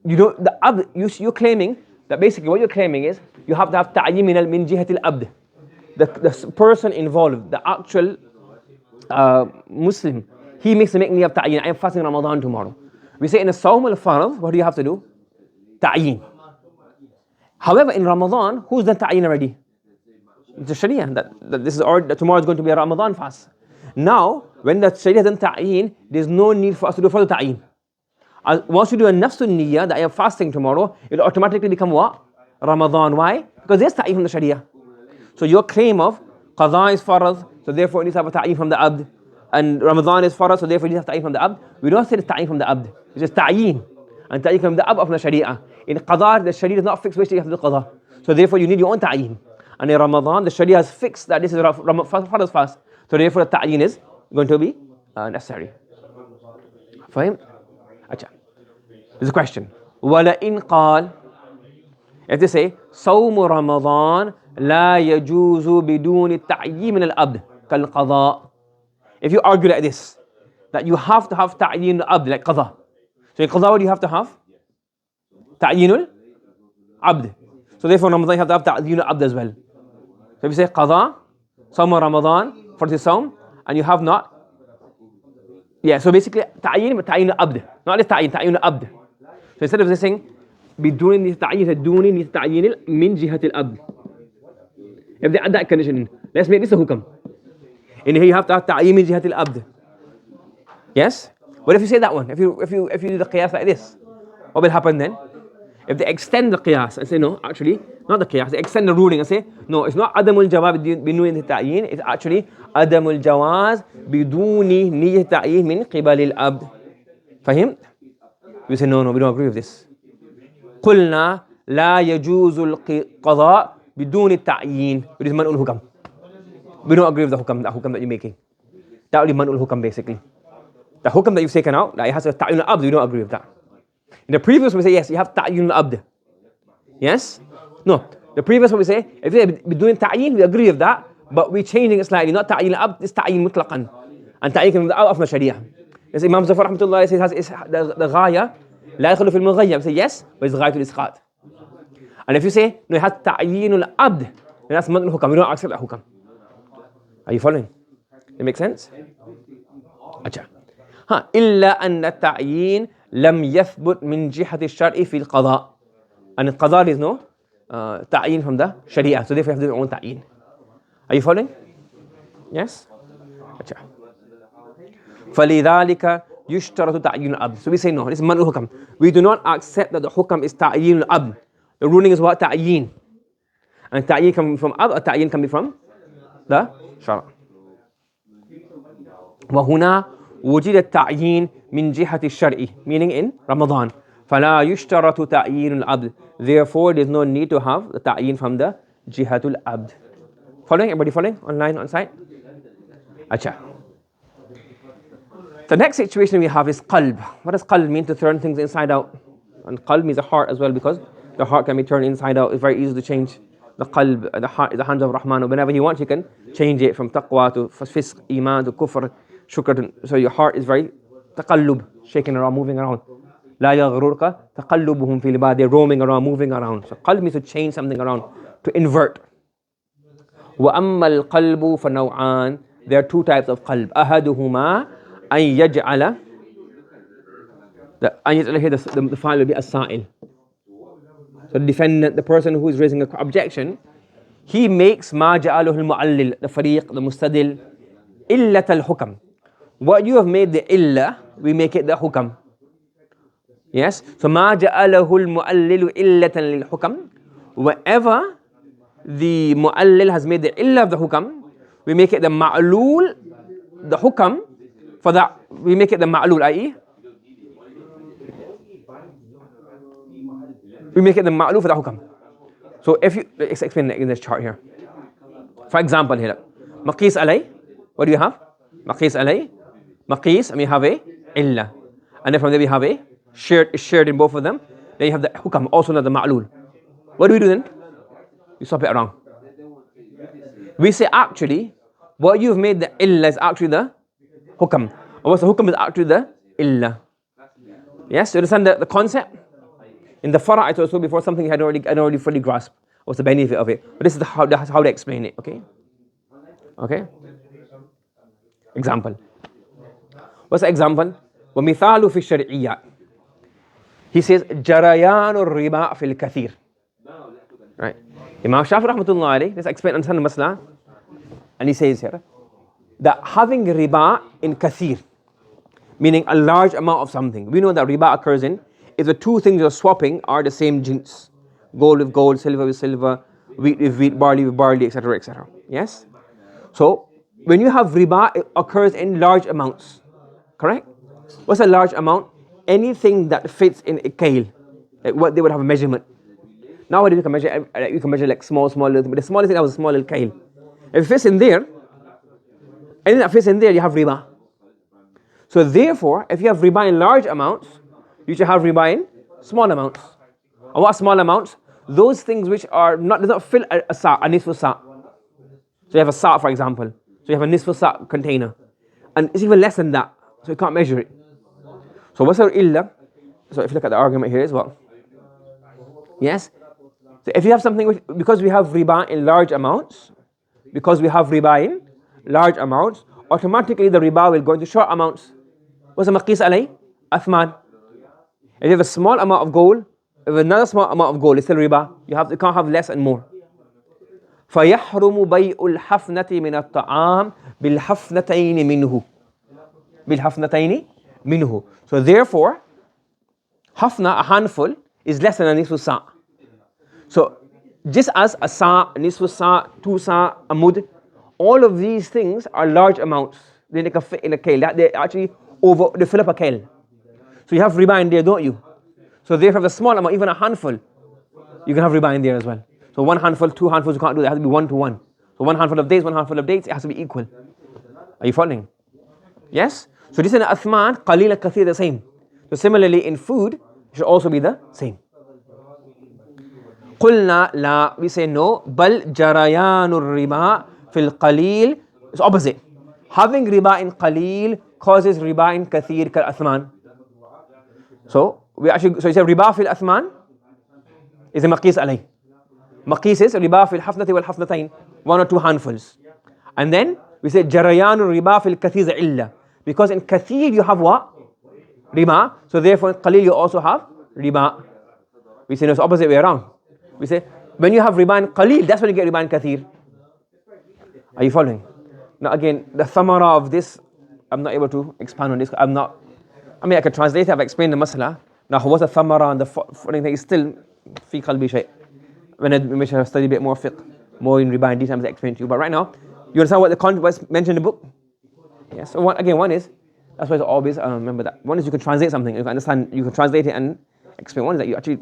you're claiming that basically what you're claiming is you have to have ta'yin min jihati al-abd. The person involved, the actual Muslim, he makes the niyyah of ta'yin. I am fasting Ramadan tomorrow. We say in a Sawm al-Farad, what do you have to do? Ta'yin. However, in Ramadan, who's done ta'yin already? It's the Sharia, that tomorrow is going to be a Ramadan fast. Now, when the Sharia has done ta'yin, there's no need for us to do further ta'yin. Once you do a nafsul niyyah, that I am fasting tomorrow, it will automatically become what? Ramadan. Why? Because there's ta'yin from the Sharia. So your claim of qada is farad, so therefore it needs to have a ta'yin from the abd. And Ramadan is farad, so therefore it needs to have ta'yin from the abd. We don't say it's ta'yin from the abd. It's just ta'yin. And ta'yin from the abd of the Sharia. In qada, the Sharia does not fix which you have to do qada. So therefore you need your own ta'yin. And in Ramadan, the Sharia has fixed that this is farad fast. So therefore the ta'yin is going to be necessary. Fahim? Achha. There's a question. وَلَئِنْ قَالْ, if they say صَوْمُ رَمَضَانَ لَا يَجُوزُ بِدُونِ التَّعْيِينِ مِنَ الْأَبْدِ كَالْقَضَاءِ. If you argue like this, that you have to have ta'yin al-abd like qada. So in qada what do you have to have? Ta'yin al-abd. So therefore Ramadan you have to have ta'yin al-abd as well. So if you say qada, Sawm Ramadan, for the Sawm, and you have not, so basically ta'yin al-abd. Not just ta'yin al-abd. So instead of saying بدون تعيين دون تعيين من جهة الأب. If they add that condition, let's make this a hukam. In here you have to have ta'yin min jihat al-abd. Yes? What if you say that one? If you do the qiyas like this, what will happen then? If they extend the qiyas and say no, actually, not the qiyas, they extend the ruling and say no, it's not adamul jawaz biduni ta'yin, it's actually adamul jawaz biduni niyyat ta'yin min qibal al-abd. Fahim? We say no, we don't agree with this. قلنا لا يجوز القضاء بدون التعيين. It is man'ul hukam. We don't agree with the hukam that you're making. That will be man'ul hukam basically. The hukam that you've taken out, that it has a ta'yin al-abd, we don't agree with that. In the previous one we say yes, you have ta'yin al-abd. Yes? No. The previous one we say, if you're doing ta'yin, we agree with that, but we're changing it slightly. Not ta'yin al-abd, it's ta'yin mutlaqan. And ta'yin can be out of the Sharia. As Imam Zafar rahmatullah says, the ghaya لا يدخل في المغيب. Say yes, but it's غاية الإسقاط. And if you say no, it has تعيين العبد, then that's متن الحكم. We don't accept that hukam. Are you following? It makes sense? अच्छा. ها إلا أن التعيين لم يثبت من جهة الشرع في القضاء. And القضاء there is no تعيين from the Sharia. So therefore you have to do your own تعيين. Are you following? Yes? अच्छा. فلذلك يشترط تعيين العبد. So we say no, this is منع الحكم. We do not accept that the hukam is تعيين العبد. The ruling is what? تعيين. And تعيين can be from abd, or تعيين can be from the شرع. وهنا وجد التعيين من جهة الشرع, meaning in Ramadan. فلا يشترط تعيين العبد. Therefore there is no need to have the تعيين from the جهة العبد. Following? Everybody following? Online, on site? Acha. The next situation we have is qalb. What does qalb mean? To turn things inside out. And qalb means the heart as well, because the heart can be turned inside out. It's very easy to change the qalb. The heart is the hands of Rahman. Whenever you want, you can change it from taqwa to fisq, iman to kufr, shukr. So your heart is very taqallub, shaking around, moving around. لا يغررك تقلبهم في العباد. They're roaming around, moving around. So qalb means to change something around, to invert. وأما القلب فنوعان. There are two types of qalb. أحدهما أن يجعل. أن يجعل here the file will be as-Sa'il. So the defendant, the person who is raising an objection, he makes ما جعله المعلل, the فريق, the mustadil, إلة الحكم. What you have made the illa, we make it the hukam. Yes? So ما جعله المعلل إلة للحكم. Wherever the mu'allil has made the illa of the hukam, we make it the ma'lul, the hukam, for that, we make it the ma'lul, i.e. we make it the ma'lul for the hukam. So if you, let's explain in this chart here. For example here, maqis alay, what do you have? Maqis alay, maqis, and we have a illa. And then from there we have a shared in both of them. Then you have the hukam, also not the ma'lul. What do we do then? You swap it around. We say actually, what you've made the illa is actually the hukam. Or what's the hukam is actually the illa. Yes, you understand the concept? In the fara I told you before, something I don't already fully grasp. What's the benefit of it? But this is how they explain it, okay? Okay? Example. What's the example? وَمِثَالُ فِي الشَّرْعِيَّةِ. He says, جَرَيَانُ الرِّبَاءِ فِي الْكَثِيرِ. Right? Imam Shafi rahmatullah alayhi, let's explain, understand the masla. And he says here, that having riba in kathir, meaning a large amount of something. We know that riba occurs in, if the two things you're swapping are the same jins. Gold with gold, silver with silver, wheat with wheat, barley with barley, etc., etc. Yes? So, when you have riba, it occurs in large amounts. Correct? What's a large amount? Anything that fits in a kale. Like what they would have a measurement. Nowadays you can measure like small little, but the smallest thing that was a small little kale. If it fits in there, anything that fits in there, you have riba. So therefore, if you have riba in large amounts, you should have riba in small amounts. And what small amounts? Those things which are not, does not fill a sa', a nisfu sa'. So you have a sa', for example. So you have a nisfu sa' container. And it's even less than that. So you can't measure it. So what's our illa? So if you look at the argument here as well. Yes? So if you have something which, because we have riba in large amounts, automatically the riba will go into short amounts. What's the maqis alay? Athman. If you have a small amount of gold, if another small amount of gold, it's still riba. You can't have less and more. فَيَحْرُمُ بَيْءُ الْحَفْنَةِ مِنَ الطَّعَامِ بِالْحَفْنَتَيْنِ مِنْهُ. So therefore, hafna, a handful, is less than a nisfu sa'. So, just as a sa', a nisfu sa', 2 sa', a mud, all of these things are large amounts. They can fit in a kale. They actually they fill up a kale. So you have riba in there, don't you? So therefore, the small amount, even a handful, you can have riba in there as well. So 1 handful, 2 handfuls, you can't do that. It has to be 1 to 1. So 1 handful of dates, 1 handful of dates, it has to be equal. Are you following? Yes? So this is an athman, qalil and kathir, the same. So similarly, in food, it should also be the same. قلنا لا, we say no. بل جريان الربا في القليل, it's opposite. Having riba in qalil causes riba in kathir kal athman. So you say riba fil athman is a maqis alay. Maqis is riba fil hafnati wal hafnatain, 1 or 2 handfuls. And then we say jarayanu riba fil kathir illa, because in kathir you have what? Riba. So therefore in qalil you also have riba. We say no, it's opposite way around. We say when you have riba in qalil, that's when you get riba in kathir. Are you following? Now again, the thamara of this, I'm not able to expand on this. I could translate it, I've explained the masala. Now what's the thamara and the following thing is still fi qalbi shay. When I study a bit more fiqh, more in riba in detail, I'm going to explain to you. But right now, you understand what the content was mentioned in the book? Yes. So one is, that's why it's always, remember that. One is you can translate something, you can understand, you can translate it and explain. One is that you actually,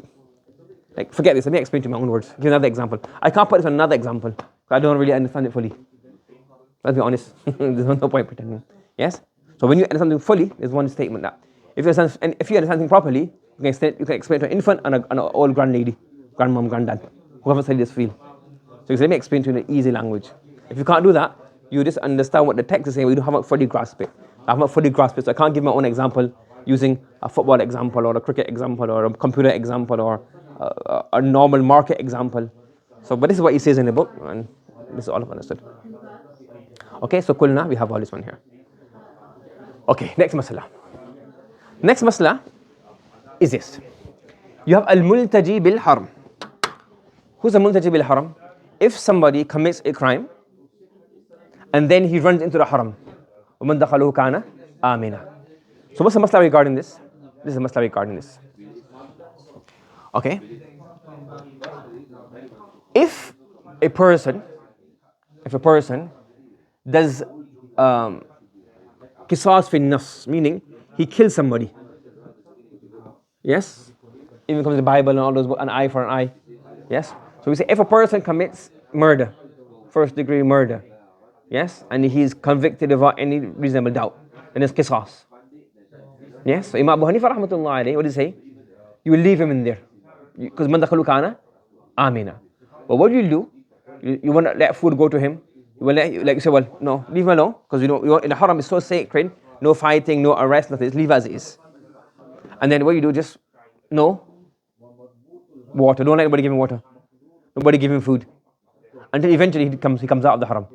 like, forget this, let me explain to you my own words. Give another example. I can't put this on another example, because I don't really understand it fully. Let's be honest. There's no point pretending. Yes? So when you understand something fully, there's one statement that. If you understand something properly, you can explain to an infant and an old grand lady, grandmom, granddad, whoever studied this field. So you say, let me explain to you in an easy language. If you can't do that, you just understand what the text is saying, but you haven't fully grasped it. I haven't fully grasped it, so I can't give my own example using a football example or a cricket example or a computer example or a normal market example. So, but this is what he says in the book, and this is all I've understood. Okay, so kulna, we have all this one here. Okay, next masala. Next masala is this. You have al-multaji bil-haram. Who's a multaji bil-haram? If somebody commits a crime and then he runs into the haram, وَمَنْ دَخَلُهُ كَانَ آمِنًا. So what's the masala regarding this? This is the masala regarding this. Okay. If a person does qisas fi nafs, meaning he kills somebody. Yes? Even comes in the Bible and all those, an eye for an eye. Yes? So we say if a person commits murder, first degree murder, yes, and he is convicted without any reasonable doubt, then it's qisas. Yes? So Imam Abu Hanifa rahmatullah alayhi, what does he say? You will leave him in there. Because man dakhalu kana amina. But what do? You want to let food go to him. You will you say, well, no, leave him alone, because you know in the haram is so sacred, no fighting, no arrest, nothing. Just leave as it is. And then what you do, just no water. Don't let anybody give him water. Nobody give him food. Until eventually he comes out of the haram.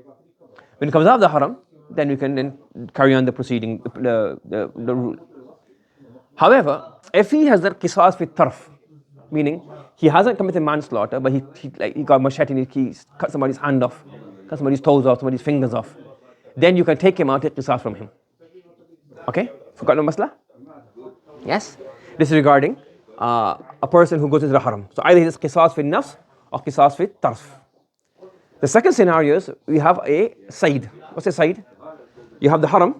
When he comes out of the haram, then you can then carry on the proceeding, the rule. However, if he has that qisas fi tarf, meaning he hasn't committed manslaughter, but he got machete and he cut somebody's hand off, cut somebody's toes off, somebody's fingers off, then you can take him out, take qisas from him. Okay? Forgot no masla? Yes? This is regarding a person who goes into the haram. So either it's qisas fi nafs or qisas fi tarf. The second scenario is we have a sayd. What's a sayd? You have the haram,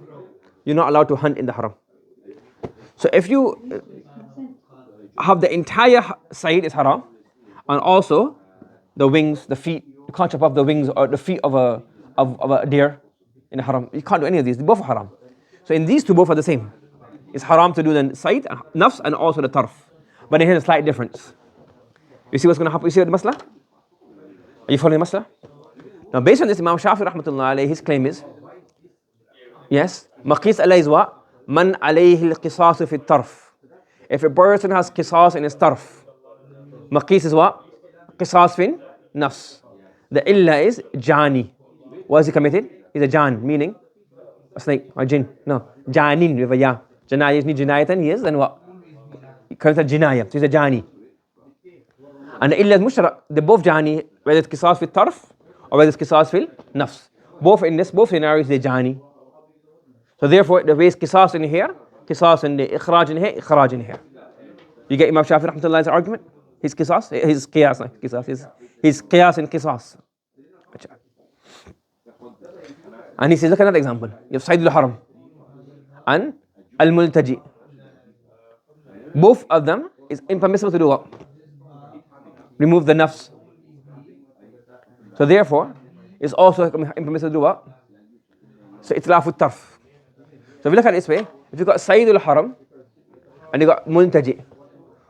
you're not allowed to hunt in the haram. So if you have the entire side is haram, and also the wings, the feet, you can't chop off the wings or the feet of a deer in the haram. You can't do any of these, they both are haram. So in these two, both are the same. It's haram to do the side, nafs, and also the tarf. But here's a slight difference. You see what's going to happen? You see the masla? Are you following the masla? Now based on this, Imam Shafi rahmatullah alayhi, his claim is, yes, maqis alayhi is what? Man alayhi al-qisas fi tarf. If a person has qisas in his tarf, maqis is what? Qisas fin nafs. The illa is jani. What has he committed? He's a jan, meaning a snake or jinn. No, janin with a ya. Janaya is ni jinayatan, he is, then what? He committed jinaya, so he's a jani. And the illa is mushtarak. They're both jani, whether it's qisas fi tarf or whether it's qisas fil nafs. Both in both scenarios, they're jani. So therefore, the way is qisas in here, qisas in the ikhraj in here, ikhraj in here. You get Imam Shafi rahmatullah's argument? His qisas, his qiyas, not qisas, his qiyas and qisas. And he says, look at another example. You have Sayyid al-Haram and al-Multaji. Both of them is impermissible to do what? Remove the nafs. So therefore, it's also impermissible to do what? So itlafu tarf. So if you look at it this way, if you got Sayyid al-Haram and you got Multaji,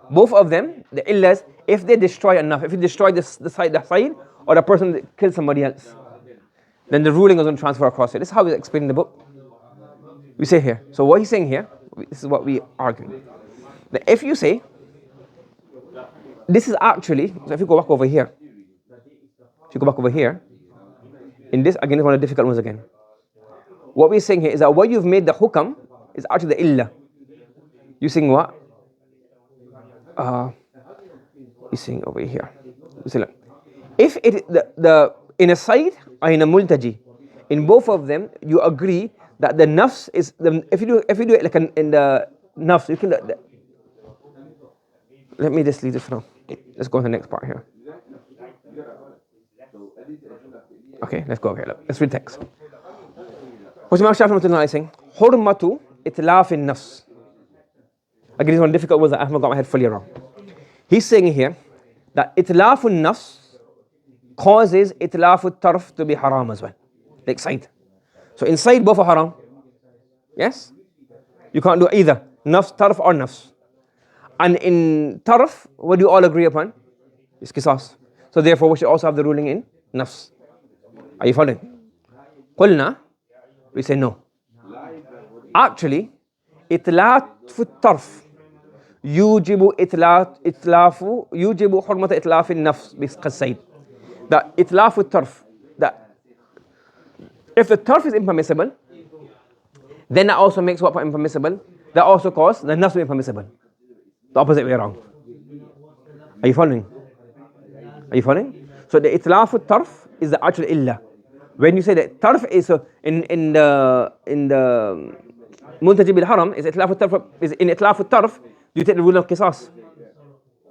both of them, the illas, if they destroy enough, if you destroy the Sayyid or the person that killed somebody else, then the ruling is going to transfer across it. This is how we explain in the book. We say here. So what he's saying here, this is what we argue. That if you say, this is actually, so if you go back over here, in this, again, it's one of the difficult ones again. What we're saying here is that what you've made the hukam is actually the illah. You're saying what? You're saying over here. You say, look, if it, in a side or in a multaji, in both of them, you agree that the nafs is, if you do it like in the nafs, you can, let me just leave this for now. Let's go to the next part here. Okay, let's go here. Let's read text. What's Imam Shafi saying? Hurmatu itlaf in nafs. Again, it's one difficult words that I haven't got my head fully around. He's saying here that itlaf nafs causes itlaf tarf to be haram as well. Like side. So inside both are haram. Yes? You can't do either nafs, tarf or nafs. And in tarf, what do you all agree upon? It's qisas. So therefore we should also have the ruling in nafs. Are you following? Qulna, we say no. Actually, itlaf tarf yujibu hurmat itlaf nafs bisqasaid. That itlaf tarf, that if the tarf is impermissible, then that also makes what impermissible? That also causes the nafs to be impermissible. The opposite way around. Are you following? So the itlaf tarf is the actual illah. When you say that tarf is in the muntajib al-haram, is itlaf tarf, is in itlaf tarf, do you take the rule of qisas?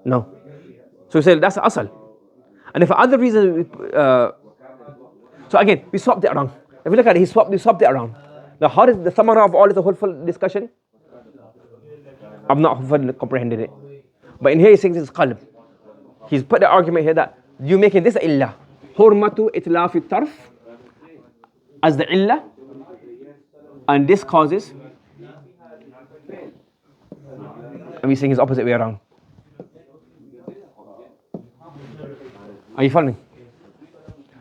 No. So you say that's the asal. And if for other reasons, so again, we swapped it around. If you look at it, we swapped it around. Now, how is the summary of all this, the whole full discussion? I've not fully comprehended it. But in here he's saying this is qalb. He's put the argument here that you're making this illah. Hurmatu itlafi tarf as the illah. And this causes. And we're saying it's opposite way around. Are you following?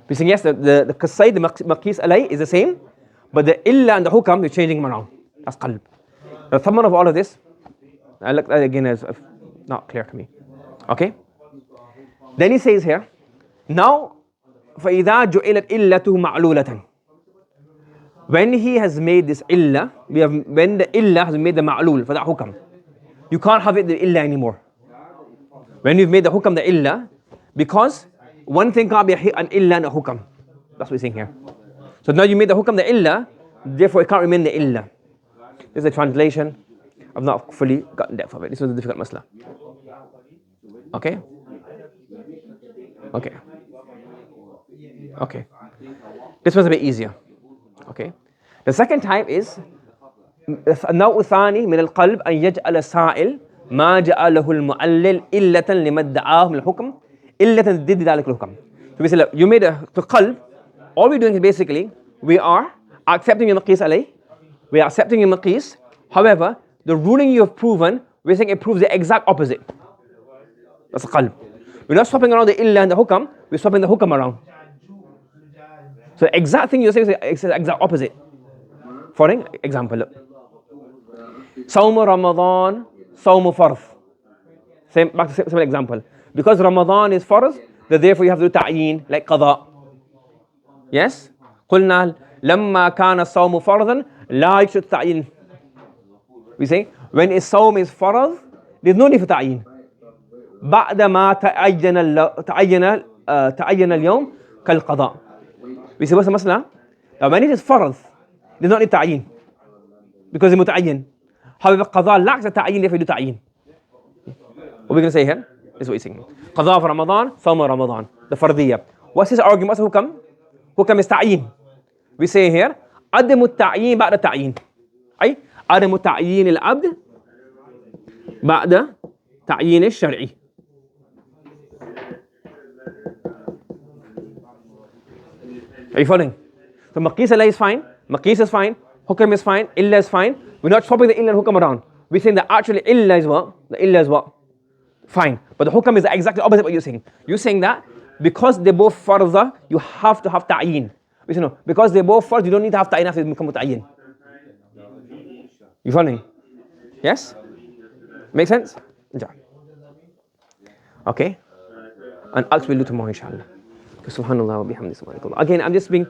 We're saying yes, the qasay, the maqis alay is the same. But the illah and the hukam, you're changing them around. That's qalb. The summary of all of this, I look at it again as not clear to me. Okay? Then he says here, now, فَإِذَا جُعِلَتْ إِلَّتُهُ مَعْلُولَةً. When he has made this illah, when the illah has made the ma'lul for that hukam, you can't have it the illah anymore. When you've made the hukam the illah, because one thing can't be an illah and a hukam. That's what he's saying here. So now you made the hukam the illah, therefore it can't remain the illah. This is a translation. I've not fully gotten depth of it. This was a difficult masla. Okay? This was a bit easier. Okay? The second type is النوع الثاني من القلب أن يجعل السائل ما جعله المعلل إلة لما ادعاه من الحكم إلة ضد ذلك الحكم. So we say, look, you made a qalb. All we're doing is basically we are accepting your maqis alayh. We are accepting your maqis. However, the ruling you have proven, we're saying it proves the exact opposite. That's a qalb. We're not swapping around the illah and the hukam, we're swapping the hukam around. So the exact thing you're saying is the exact opposite. For example, look. Sawm Ramadan, Sawm Farth. Back to same example. Because Ramadan is farth, then therefore you have to do ta'yin, like qada. Yes? قلنا لما كان الصوم فرضا لا يشترط تعيين. We say, when a sawm is farad, there's no need for ta'yin. بعد ما تعين اليوم كالقضاء. We say, what's the masla? Now when it is farad, there's no need ta'yin. Because it's muta'ayyin. However, qada lacks a ta'yin if you do ta'yin. What we're going to say here is what he's saying. Qada for Ramadan, sawm Ramadan. The fardiyya. What's his argument? What's the hukam? Hukam is ta'yin. We say here, عدم التعيين بعد التعيين. أي عدم تعيين العبد بعد تعيين الشرعي. Are you following? So maqis alayh is fine, maqis is fine, hukam is fine, illa is fine. We're not swapping the illa and hukam around. We're saying that actually illa is what? The illa is what? Fine. But the hukam is exactly opposite what you're saying. You're saying that because they're both farza, you have to have ta'yin. We say no. Because they're both farz, you don't need to have ta'yin after they become muta'ayyin. You following? Yes? Make sense? Yeah. Okay? And else we'll do tomorrow, inshallah. Subhanallah wa bihamdi subhanakallah. Again, I'm just being,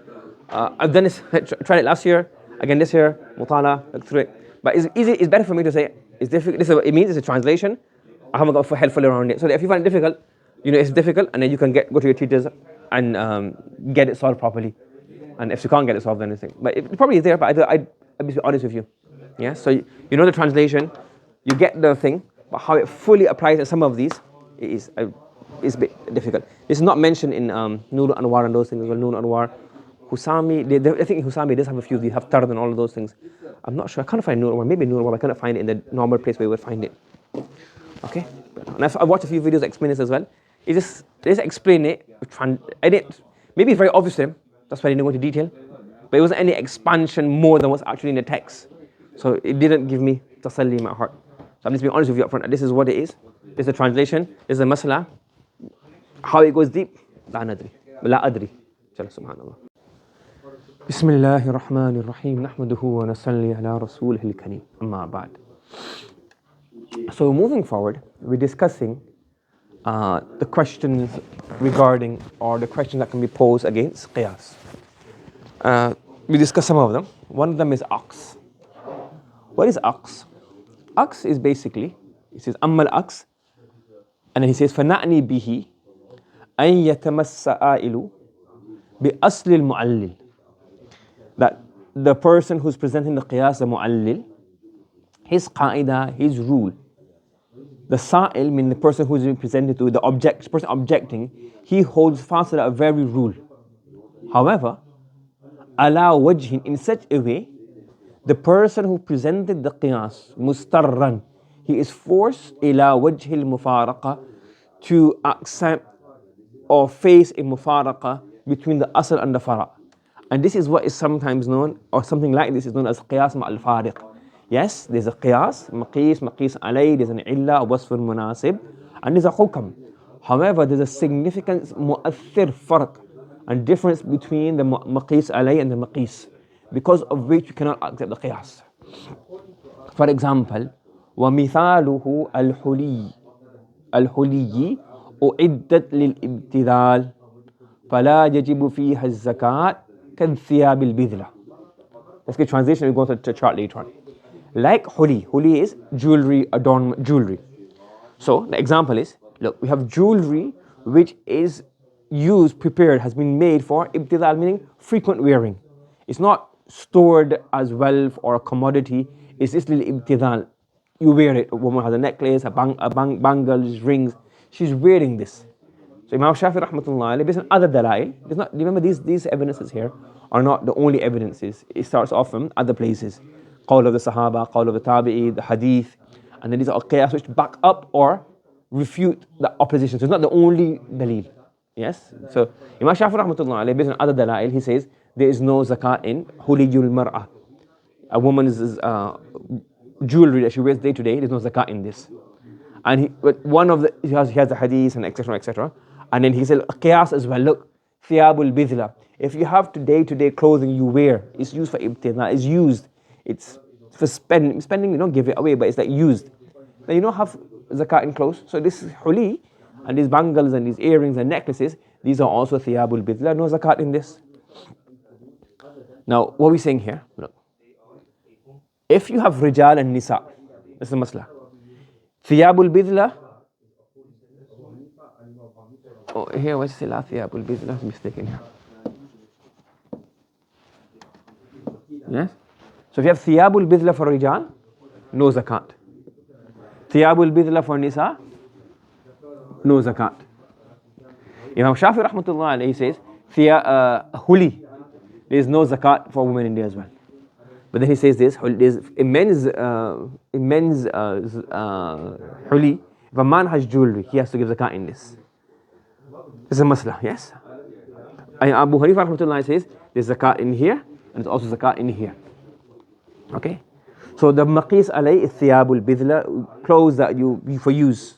I've done this, tried it last year, again this year, mutala, look through it. But it's better for me to say, it's difficult, this is what it means, it's a translation. I haven't got head full around it. So if you find it difficult, you know it's difficult, and then you can go to your teachers and get it solved properly. And if you can't get it solved, then anything. But it probably is there, but I'd be honest with you. Yeah, so you know the translation, you get the thing, but how it fully applies to some of these is a bit difficult. This is not mentioned in Nur Anwar and those things. Well, Nur Anwar, Husami, I think Husami does have a few of these, have Tard and all of those things. I'm not sure, I can't find Nur Anwar, maybe Nur Anwar, I couldn't find it in the normal place where you would find it. Okay, and I've watched a few videos explain this as well. They just explain it, maybe it's very obvious to them, that's why they didn't go into detail, but it wasn't any expansion more than what's actually in the text. So it didn't give me tasalli in my heart. So I'm just being honest with you up front. This is what it is. This is the translation. This is the masala. How it goes deep, لا ندري. لا أدري. سبحان الله. بسم الله الرحمن الرحيم. نحمده ونصلي على رسوله الكريم. أما بعد. So moving forward, we're discussing the questions regarding, or the questions that can be posed against qiyas. We discussed some of them. One of them is aqs. What is aqs? Aqs is basically, he says أما العكس, and then he says فنعني به أن يتمس آئل بأصل المعلل. That the person who's presenting the qiyas, the mu'allil, his qaida, his rule, the sa'il, meaning the person who's being presented to, the person objecting, he holds fast to that very rule. However, ala wajhin, in such a way, the person who presented the qiyas, mustarran, he is forced ila wajhil mufaraqa, to accept or face a mufaraqa between the asl and the fara'. And this is what is sometimes known, or something like this is known as qiyas ma'al fariq. Yes, there's a qiyas, maqis alay, there's an illa, wasf munasib, and there's a hukam. However, there's a significant mu'athir farq, and difference between the maqis alay and the maqis, because of which you cannot accept the qiyas. For example, وَمِثَالُهُ الْحُلِيِّ أُعِدَّتْ لِلْإِبْتِذَالِ فَلَا يَجِبُ فِيهَا الزَّكَاةُ كَالثِّيَابِ الْبِذْلَةِ. Let's get translation, we'll go to the chart later on. Like huli is jewelry, adornment, jewelry. So the example is, look, we have jewelry which is used, prepared, has been made for ibtidal, meaning frequent wearing. It's not stored as wealth or a commodity, it's just little ibtidal. You wear it, a woman has a necklace, bangles, rings, she's wearing this. So Imam Shafi rahmatullah, based on other dalail, remember these evidences here are not the only evidences. It starts off from other places. Qawl of the Sahaba, Qawl of the Tabi'i, the Hadith, and then these are qiyas which back up or refute the opposition. So it's not the only dalil. Yes? So Imam Shafi rahmatullah, based on other dalail, he says there is no zakat in huliyul mar'ah. A woman's jewelry that she wears day to day, there's no zakat in this. And he has the hadith and etc. etc. And then he said qiyas as well. Look, thiyabul bidla. If you have day-to-day clothing you wear, it's used for ibtida, it's used. It's for spending, you don't give it away, but it's like used. Then you don't have zakat in clothes. So this is huli, and these bangles and these earrings and necklaces, these are also thiyabul bidla, no zakat in this. Now, what are we saying here? Look. If you have rijal and nisa, this is the masla. Thiyabul bidla. Oh, here, what's the la thiyabul bidla? I'm mistaken here. Yes? So if you have thiyabul bidla for rijal, no zakat. Thiyabul bidla for nisa, no zakat. Imam Shafi rahmatullah alayhi says, huli, there is no zakat for women in there as well. But then he says this, immense huli, if a man has jewelry, he has to give zakat in this. This is a masla, yes? And Abu Hanifa rahmatullah says, there's zakat in here, and there's also zakat in here. Okay? So the maqis alay is thiyabul bidla, clothes that you for use.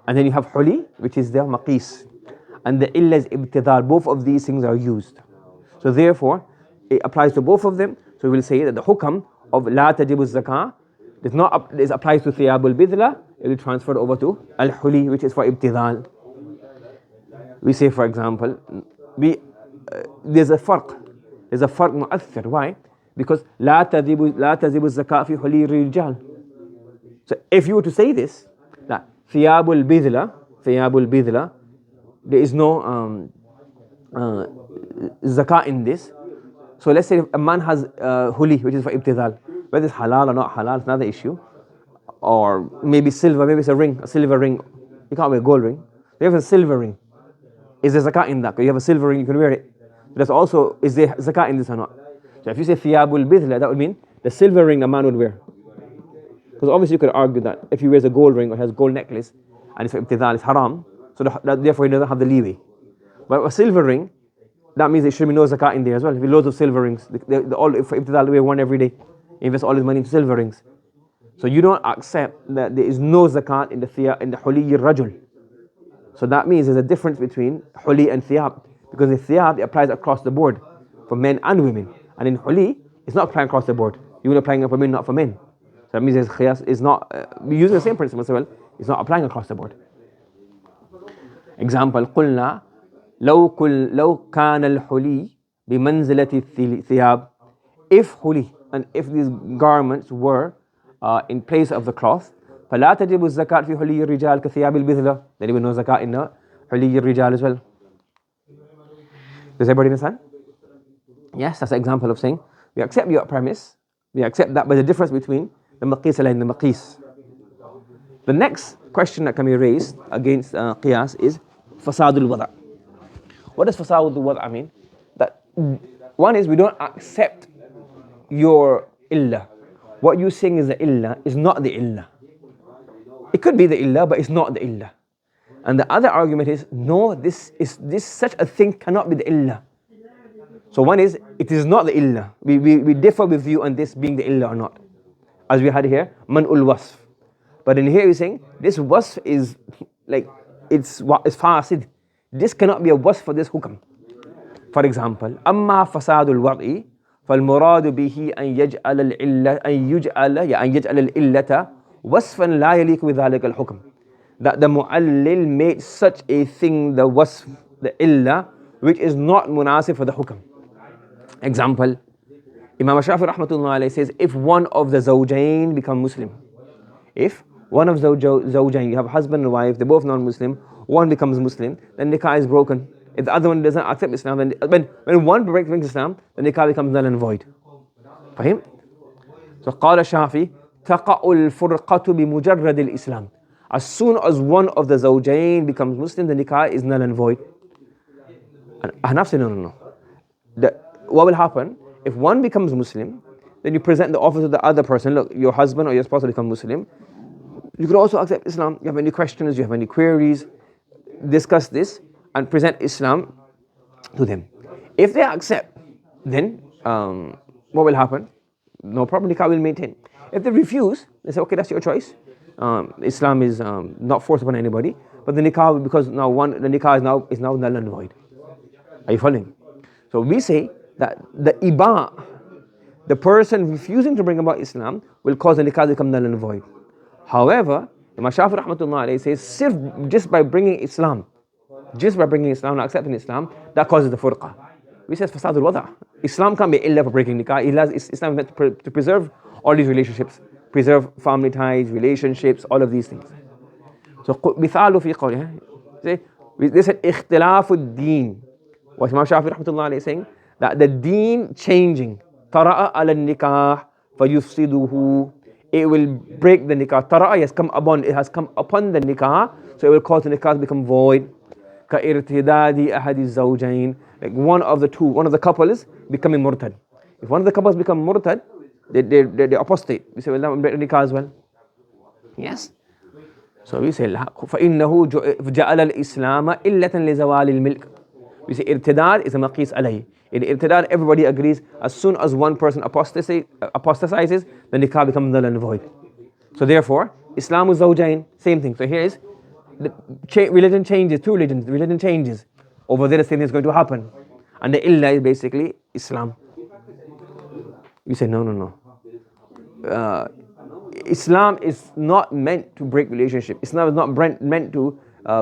And then you have huli, which is the maqis. And the illa is ibtidal, both of these things are used. So therefore, it applies to both of them. So we'll say that the hukam of لا تجب الزكاة is applies to ثياب البذلة, it will be transferred over to al-huli, which is for ibtidal. We say, for example, there's a فرق مؤثر. Why? Because لا تجب الزكاة في حلي الرجال. So if you were to say this, that ثياب البذلة, there is no zakah in this. So let's say if a man has huli, which is for ibtidal, whether it's halal or not halal, it's another issue. Or maybe silver, maybe it's a silver ring. You can't wear a gold ring. You have a silver ring. Is there zakah in that? Because you have a silver ring, you can wear it. There's also, is there zakah in this or not? So if you say thiyabul bidla, that would mean the silver ring a man would wear. Because obviously you could argue that if he wears a gold ring or has a gold necklace and it's for ibtidal, it's haram. So therefore he doesn't have the leeway. But a silver ring, that means there should be no zakah in there as well. If you have loads of silver rings, all for ibtidal wear one every day. He invests all his money into silver rings. So you don't accept that there is no zakat in the huli rajul. So that means there's a difference between huli and thiyab. Because in thiyab, it applies across the board for men and women. And in huli, it's not applying across the board. You're applying it for men, not for men. So that means there's qiyas is not, using the same principle as well, it's not applying across the board. Example, قلنا لو كان الحلي بمنزلة الثياب. If huli, and if these garments were in place of the cloth, فلا تجب الزكاة في حلي الرجال كثياب البذلة. Then even no zakat in حلي الرجال as well. Does everybody understand? Yes, that's an example of saying we accept your premise, we accept that, but the difference between the maqis and the maqis. The next question that can be raised against qiyas is fasadul wada'. What does fasadul wada' mean? That one is we don't accept your illah. What you're saying is the illah is not the illah. It could be the illah, but it's not the illah. And the other argument is, no, this such a thing cannot be the illah. So one is, it is not the illah. We differ with you on this being the illah or not. As we had here, man'ul wasf. But in here we're saying, this wasf is like, it's fasid. This cannot be a wasf for this hukam. For example, amma fasadul wad'i, فالمراد به أن يجعل الإلة وصفا لا يليق بذلك الحكم. That the mu'allil made such a thing the wasf, the illah, which is not munasib for the hukam. Example, Imam Shafi rahmatullah alayhi says, if one of the zawjain become Muslim, if one of zawjain, you have a husband and wife, they're both non-Muslim, one becomes Muslim, then nikah is broken. If the other one doesn't accept Islam, then when one brings Islam, the nikah becomes null and void. Fahim? So قال الشافعي تقع الفرقة بمجرد الإسلام. As soon as one of the zawjain becomes Muslim, the nikah is null and void. And Ahnaf say no. What will happen if one becomes Muslim? Then you present the offer to the other person. Look, your husband or your spouse will become Muslim. You could also accept Islam. You have any questions? You have any queries? Discuss this and present Islam to them. If they accept, then what will happen? No problem, nikah will maintain. If they refuse, they say, okay, that's your choice. Islam is not forced upon anybody, but the nikah, because now the nikah is now null and void. Are you following? So we say that the iba, the person refusing to bring about Islam, will cause the nikah to become null and void. However, Imam Shafi rahmatullah alayhi says, just by bringing Islam, and accepting Islam, that causes the furqa. We say fasadul wada'. Islam can't be illa for breaking nikah. Islam is meant to preserve all these relationships, preserve family ties, relationships, all of these things. So مثال في قوله, they said اختلاف الدين. What Imam Shafi rahmatullah alayhi is saying, that the deen changing, طرأ على النكاح فيفسده, it will break the nikah. Tara'a has come upon the nikah, so it will cause the nikah to become void. كَإِرْتِدَادِ أَحَدِ الزَّوْجَيْنِ, like one of the couples becoming murtad. If one of the couples become murtad, they apostate. We say, well, that will break the nikah as well. Yes. So we say, فَإِنَّهُ جَعَلَ الْإِسْلَامَ إِلَّةً لِزَوَالِ الْمِلْكِ. We say, irtidad is a maqis alayhi. In irtidad, everybody agrees, as soon as one person apostatizes, the nikah becomes null and void. So therefore, Islam is zawjain, same thing. So here is, religion changes, two religions, religion changes. Over there, the same thing is going to happen. And the illah is basically Islam. You say, no. Islam is not meant to break relationship. Islam is not meant to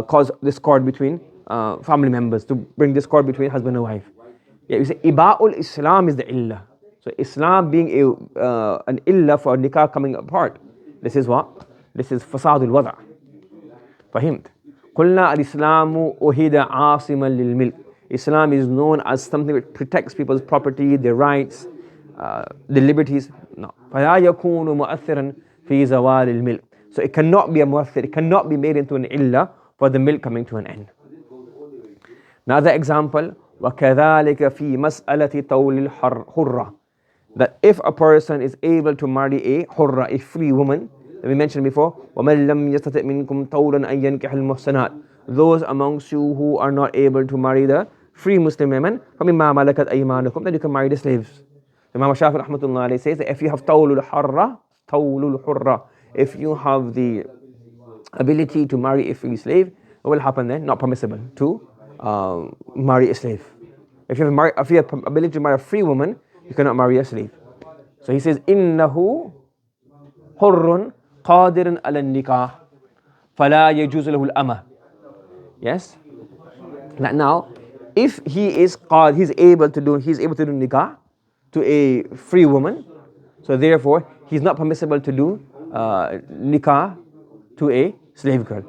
cause discord between family members, to bring discord between husband and wife. Yeah, you say Iba'ul Islam is the illah. So Islam being an illah for nikah coming apart. This is what? This is fasadul wada'. فهمت؟ قلنا الإسلام أهد عاصما للملك. Islam is known as something that protects people's property, their rights, the liberties. No. فلا يكون مؤثرا في زوال الملك. So it cannot be a mu'athir, it cannot be made into an illah for the milk coming to an end. Another example, وكذلك في مسألة طول الحرة. That if a person is able to marry a hurra, a free woman, that we mentioned before, وَمَنْ لَمْ يَسْتَطِعْ مِنْكُمْ طَوْلًا أَنْ يَنْكِحَ الْمُحْسَنَاتِ. Those amongst you who are not able to marry the free Muslim women, فَمِمَّا مَلَكَتْ أَيْمَانُكُمْ, then you can marry the slaves. Imam Shafi rahmatullah alayhi says that if you have طَوْلُ الْحُرَّة, if you have the ability to marry a free slave, what will happen then? Not permissible to marry a slave. If you have ability to marry a free woman, you cannot marry a slave. So he says, إِنَّهُ حُرٌّ قَادِرٌ عَلَى النِّكَاحِ فَلَا يَجُوزُ لَهُ الْأَمَةِ. Yes? Like now, if he's able to do nikah to a free woman, so therefore he's not permissible to do nikah to a slave girl.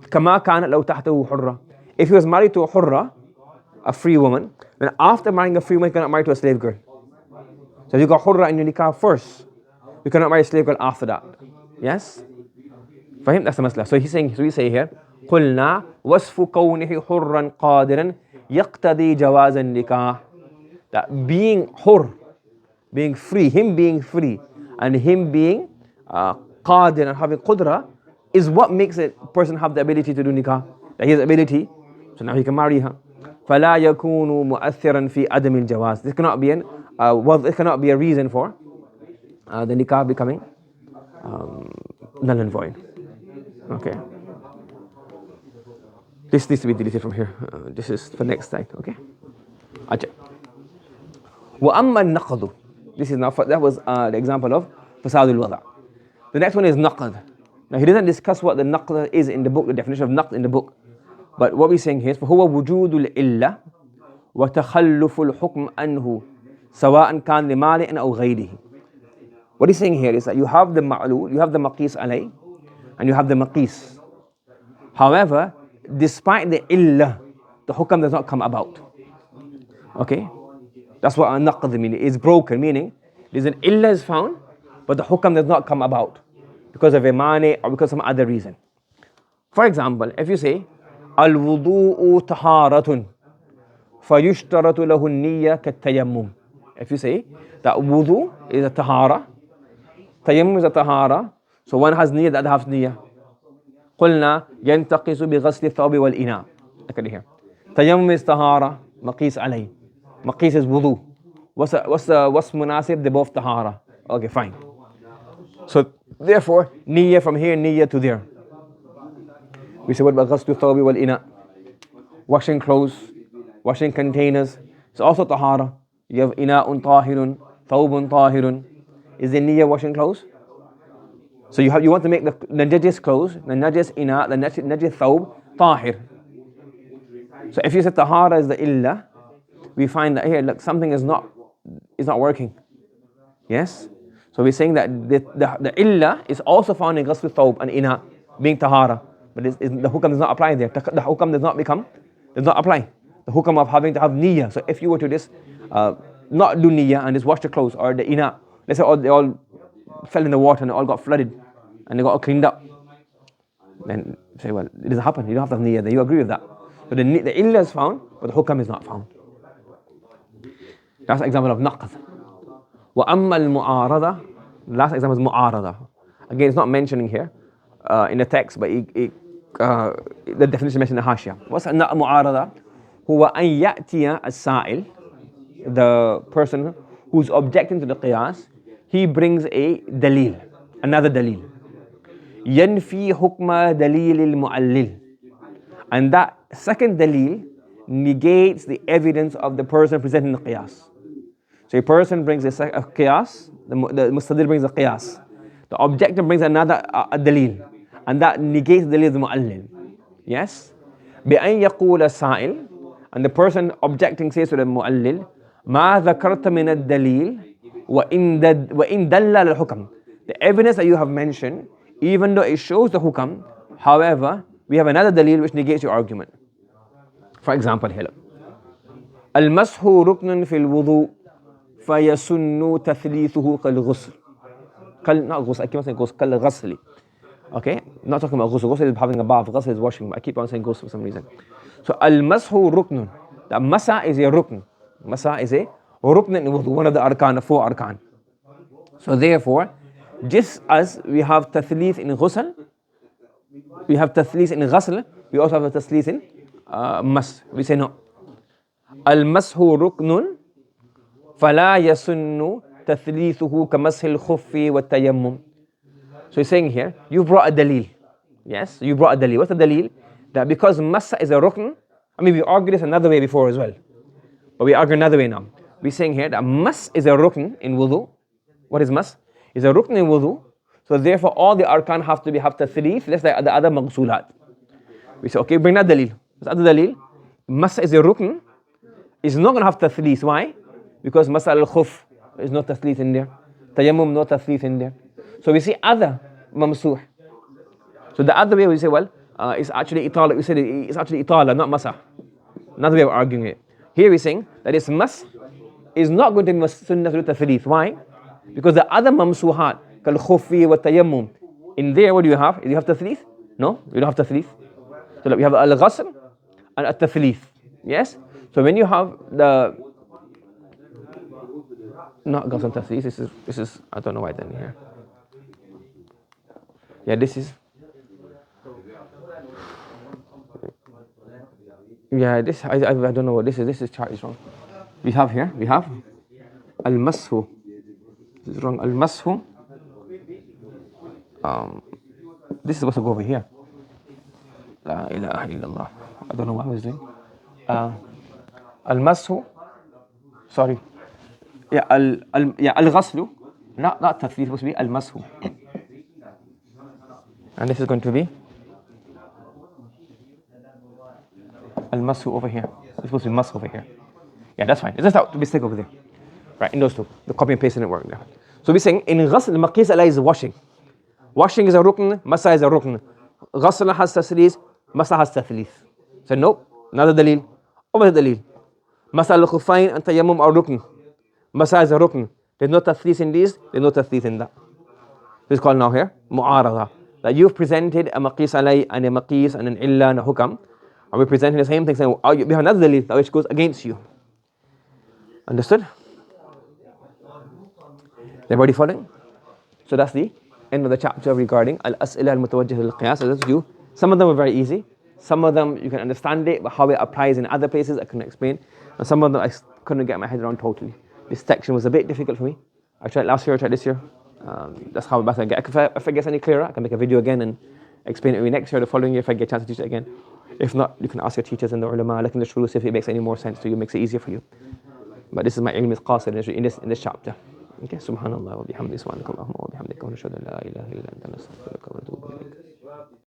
كَمَا كَانَ لَوْ تَحْتَهُ حُرَّةٌ. If he was married to a hurra, a free woman, then after marrying a free woman, he cannot marry to a slave girl. So you got hurra in your nikah first, you cannot marry a slave girl after that. Yes? For him, that's the masla. So we say here, قُلْنَا وَصْفُ كَوْنِهِ حُرًّا قَادِرًا يَقْتَدِي جَوَازَ النِّكَاحِ. That being hur, being free, him being free, and him being qadir and having qudra, is what makes a person have the ability to do nikah. That he has ability, so now he can marry her. فَلَا يَكُونُ مُؤَثِّرًا فِي عَدَمِ الْجَوَازِ. This cannot be a reason for the nikah becoming null and void. Okay. This needs to be deleted from here. This is for next slide. Okay. Ajay. وَأَمَّا النَّقْضُ. This is now that was the example of fasadul wada'. The next one is naqd. Now he doesn't discuss what the naqd is in the book, the definition of naqd in the book. But what we're saying here is فهو وجود العلة وتخلف الحكم عنه سواء كان لمانع أو غيره. What he's saying here is that you have the ma'lul, you have the maqis alay, and you have the maqis. However, despite the illah, the hukam does not come about. Okay? That's what a naqd means. It's broken, meaning there's an illah is found, but the hukam does not come about because of a mani or because of some other reason. For example, if you say الوضوء طهارة فيشترط له النية كالتيمم. If you say that wudu is a tahara, tayammum is a tahara, so one has niyyah, the other has niyyah. قلنا ينتقص بغسل الثوب والإناء. Look at it here. Tayammum is tahara, maqis alay. Maqis is wudu. What's munasib? They're both tahara. Okay, fine. So therefore, niyyah from here, niyyah to there. We say what about ghaslu thawbi wal ina? Washing clothes, washing containers. It's also tahara. You have ina'un tahirun, thawbun tahirun. Is the niyyah washing clothes? So you want to make the najis clothes, the najis ina, the najis thawb, tahir. So if you say tahara is the illah, we find that here, look, something is not working. Yes? So we're saying that the illah is also found in ghaslu thawb and ina, being tahara. But the hukam does not apply there. The hukam does not apply. The hukam of having to have niyyah. So if you were to just not do niyyah and just wash the clothes or the ina, let's say they all fell in the water and they all got flooded and they got all cleaned up, then say, well, it doesn't happen. You don't have to have niyyah. Then you agree with that. So the illah is found, but the hukam is not found. That's an example of naqd. وَأَمَّا الْمُعَارَضَةِ. The last example is mu'arada. Again, it's not mentioning here in the text, but the definition mentioned in the Hashia. What's mu'arada? هو أن يأتي السائل, the person who's objecting to the qiyas, he brings a dalil, another dalil. ينفي حكم دليل المعلل. And that second dalil negates the evidence of the person presenting the qiyas. So a person brings a qiyas, the mustadir brings a qiyas. The objective brings another dalil, and that negates the dalil of the mu'allil. Yes? بأن يقول السائل, and the person objecting says to the mu'allil, ما ذكرت من الدليل وإن دل على الحكم. The evidence that you have mentioned, even though it shows the hukam, however, we have another dalil which negates your argument. For example, here. المسح ركن في الوضوء فيسن تثليثه كالغسل. Not ghusl, I keep on saying ghusl, كالغسل. Okay, not talking about ghusl. Ghusl is having a bath, ghusl is washing, but I keep on saying ghusl for some reason. So al-mashu ruknun. The masa is a rukn. Masa is a rukn in wudu, one of the arkan, the 4 arkan. So therefore, just as we have tathlith in ghusl, we have tathlith in ghusl, we also have a tathlith in mas. We say no. Al-mashu ruknun fala yasunnu tathlithuhu kamasih al-khuffi wa tayammum. So he's saying here, you brought a dalil. Yes, you brought a dalil. What's the dalil? That because massa is a rukn, I mean we argued this another way before as well, but we argue another way now. We're saying here that mas is a rukn in wudu. What is mas? Is a rukn in wudu. So therefore all the arkan have to be have tathlith, let's say the other maghsulat. We say, okay, bring that dalil. What's the other dalil? Mas is a rukn, is not going to have tathlith. Why? Because masa al-khuf is not tathlith in there. Tayammum not tathlith in there. So we see other mamsuh. So the other way we say, well, it's actually itala. We said it's actually itala, not masah. Another way of arguing it. Here we're saying that it's mas is not going to be sunnah to tathlith. Why? Because the other mamsuhat, kal khufi wa tayammum, in there what do you have? Do you have tathlith? No, you don't have tathlith. So look, we have al-ghasl and at-tathlith. Yes? So when you have the not ghasl and tathlith, this is I don't know why then here. Yeah, this is. Yeah, this I don't know what this is. This chart is wrong. We have here. We have al-mashu. This is wrong. Al-mashu. This is supposed to go over here. La ilaha illallah. I don't know what I was doing. Al-mashu. Sorry. Yeah, al-ghaslu. Not tathlith. Supposed to be al-mashu. And this is going to be al-masu over here. It's supposed to be mas over here. Yeah, that's fine. It's just a mistake over there. Right, in those two. The copy and paste didn't work there. So we're saying in ghasl, maqis alay is washing. Washing is a rukn, masa is a rukn. Ghasl has tasleeth, masa has tathlith. So nope, another dalil. Over the dalil. Masa al-khufayn and tayammum are rukn. Masa is a rukn. There's no tathlith in these, there's no tathlith in that. This is called now here, mu'arada. That you've presented a maqis alay and a maqis and an illa and a hukam, and we're presenting the same thing, saying, oh, we have another dalil which goes against you. Understood? Everybody following? So that's the end of the chapter regarding Al-As'ilة al-Mutawajjah al-Qiyas. Some of them are very easy. Some of them you can understand it, but how it applies in other places I couldn't explain. And some of them I couldn't get my head around totally. This section was a bit difficult for me. I tried last year, I tried this year. That's how best I get. If it gets any clearer, I can make a video again and explain it maybe next year or the following year if I get a chance to teach it again. If not, you can ask your teachers and the ulama, like in the shurus, if it makes any more sense to you, makes it easier for you. But this is my ilm al-qasid in this chapter. Okay, subhanallah wa bihamdihi subhanakallahumma wa bihamdika wa nashhadu an la ilaha illa anta nastaghfiruka wa natubu ilayk.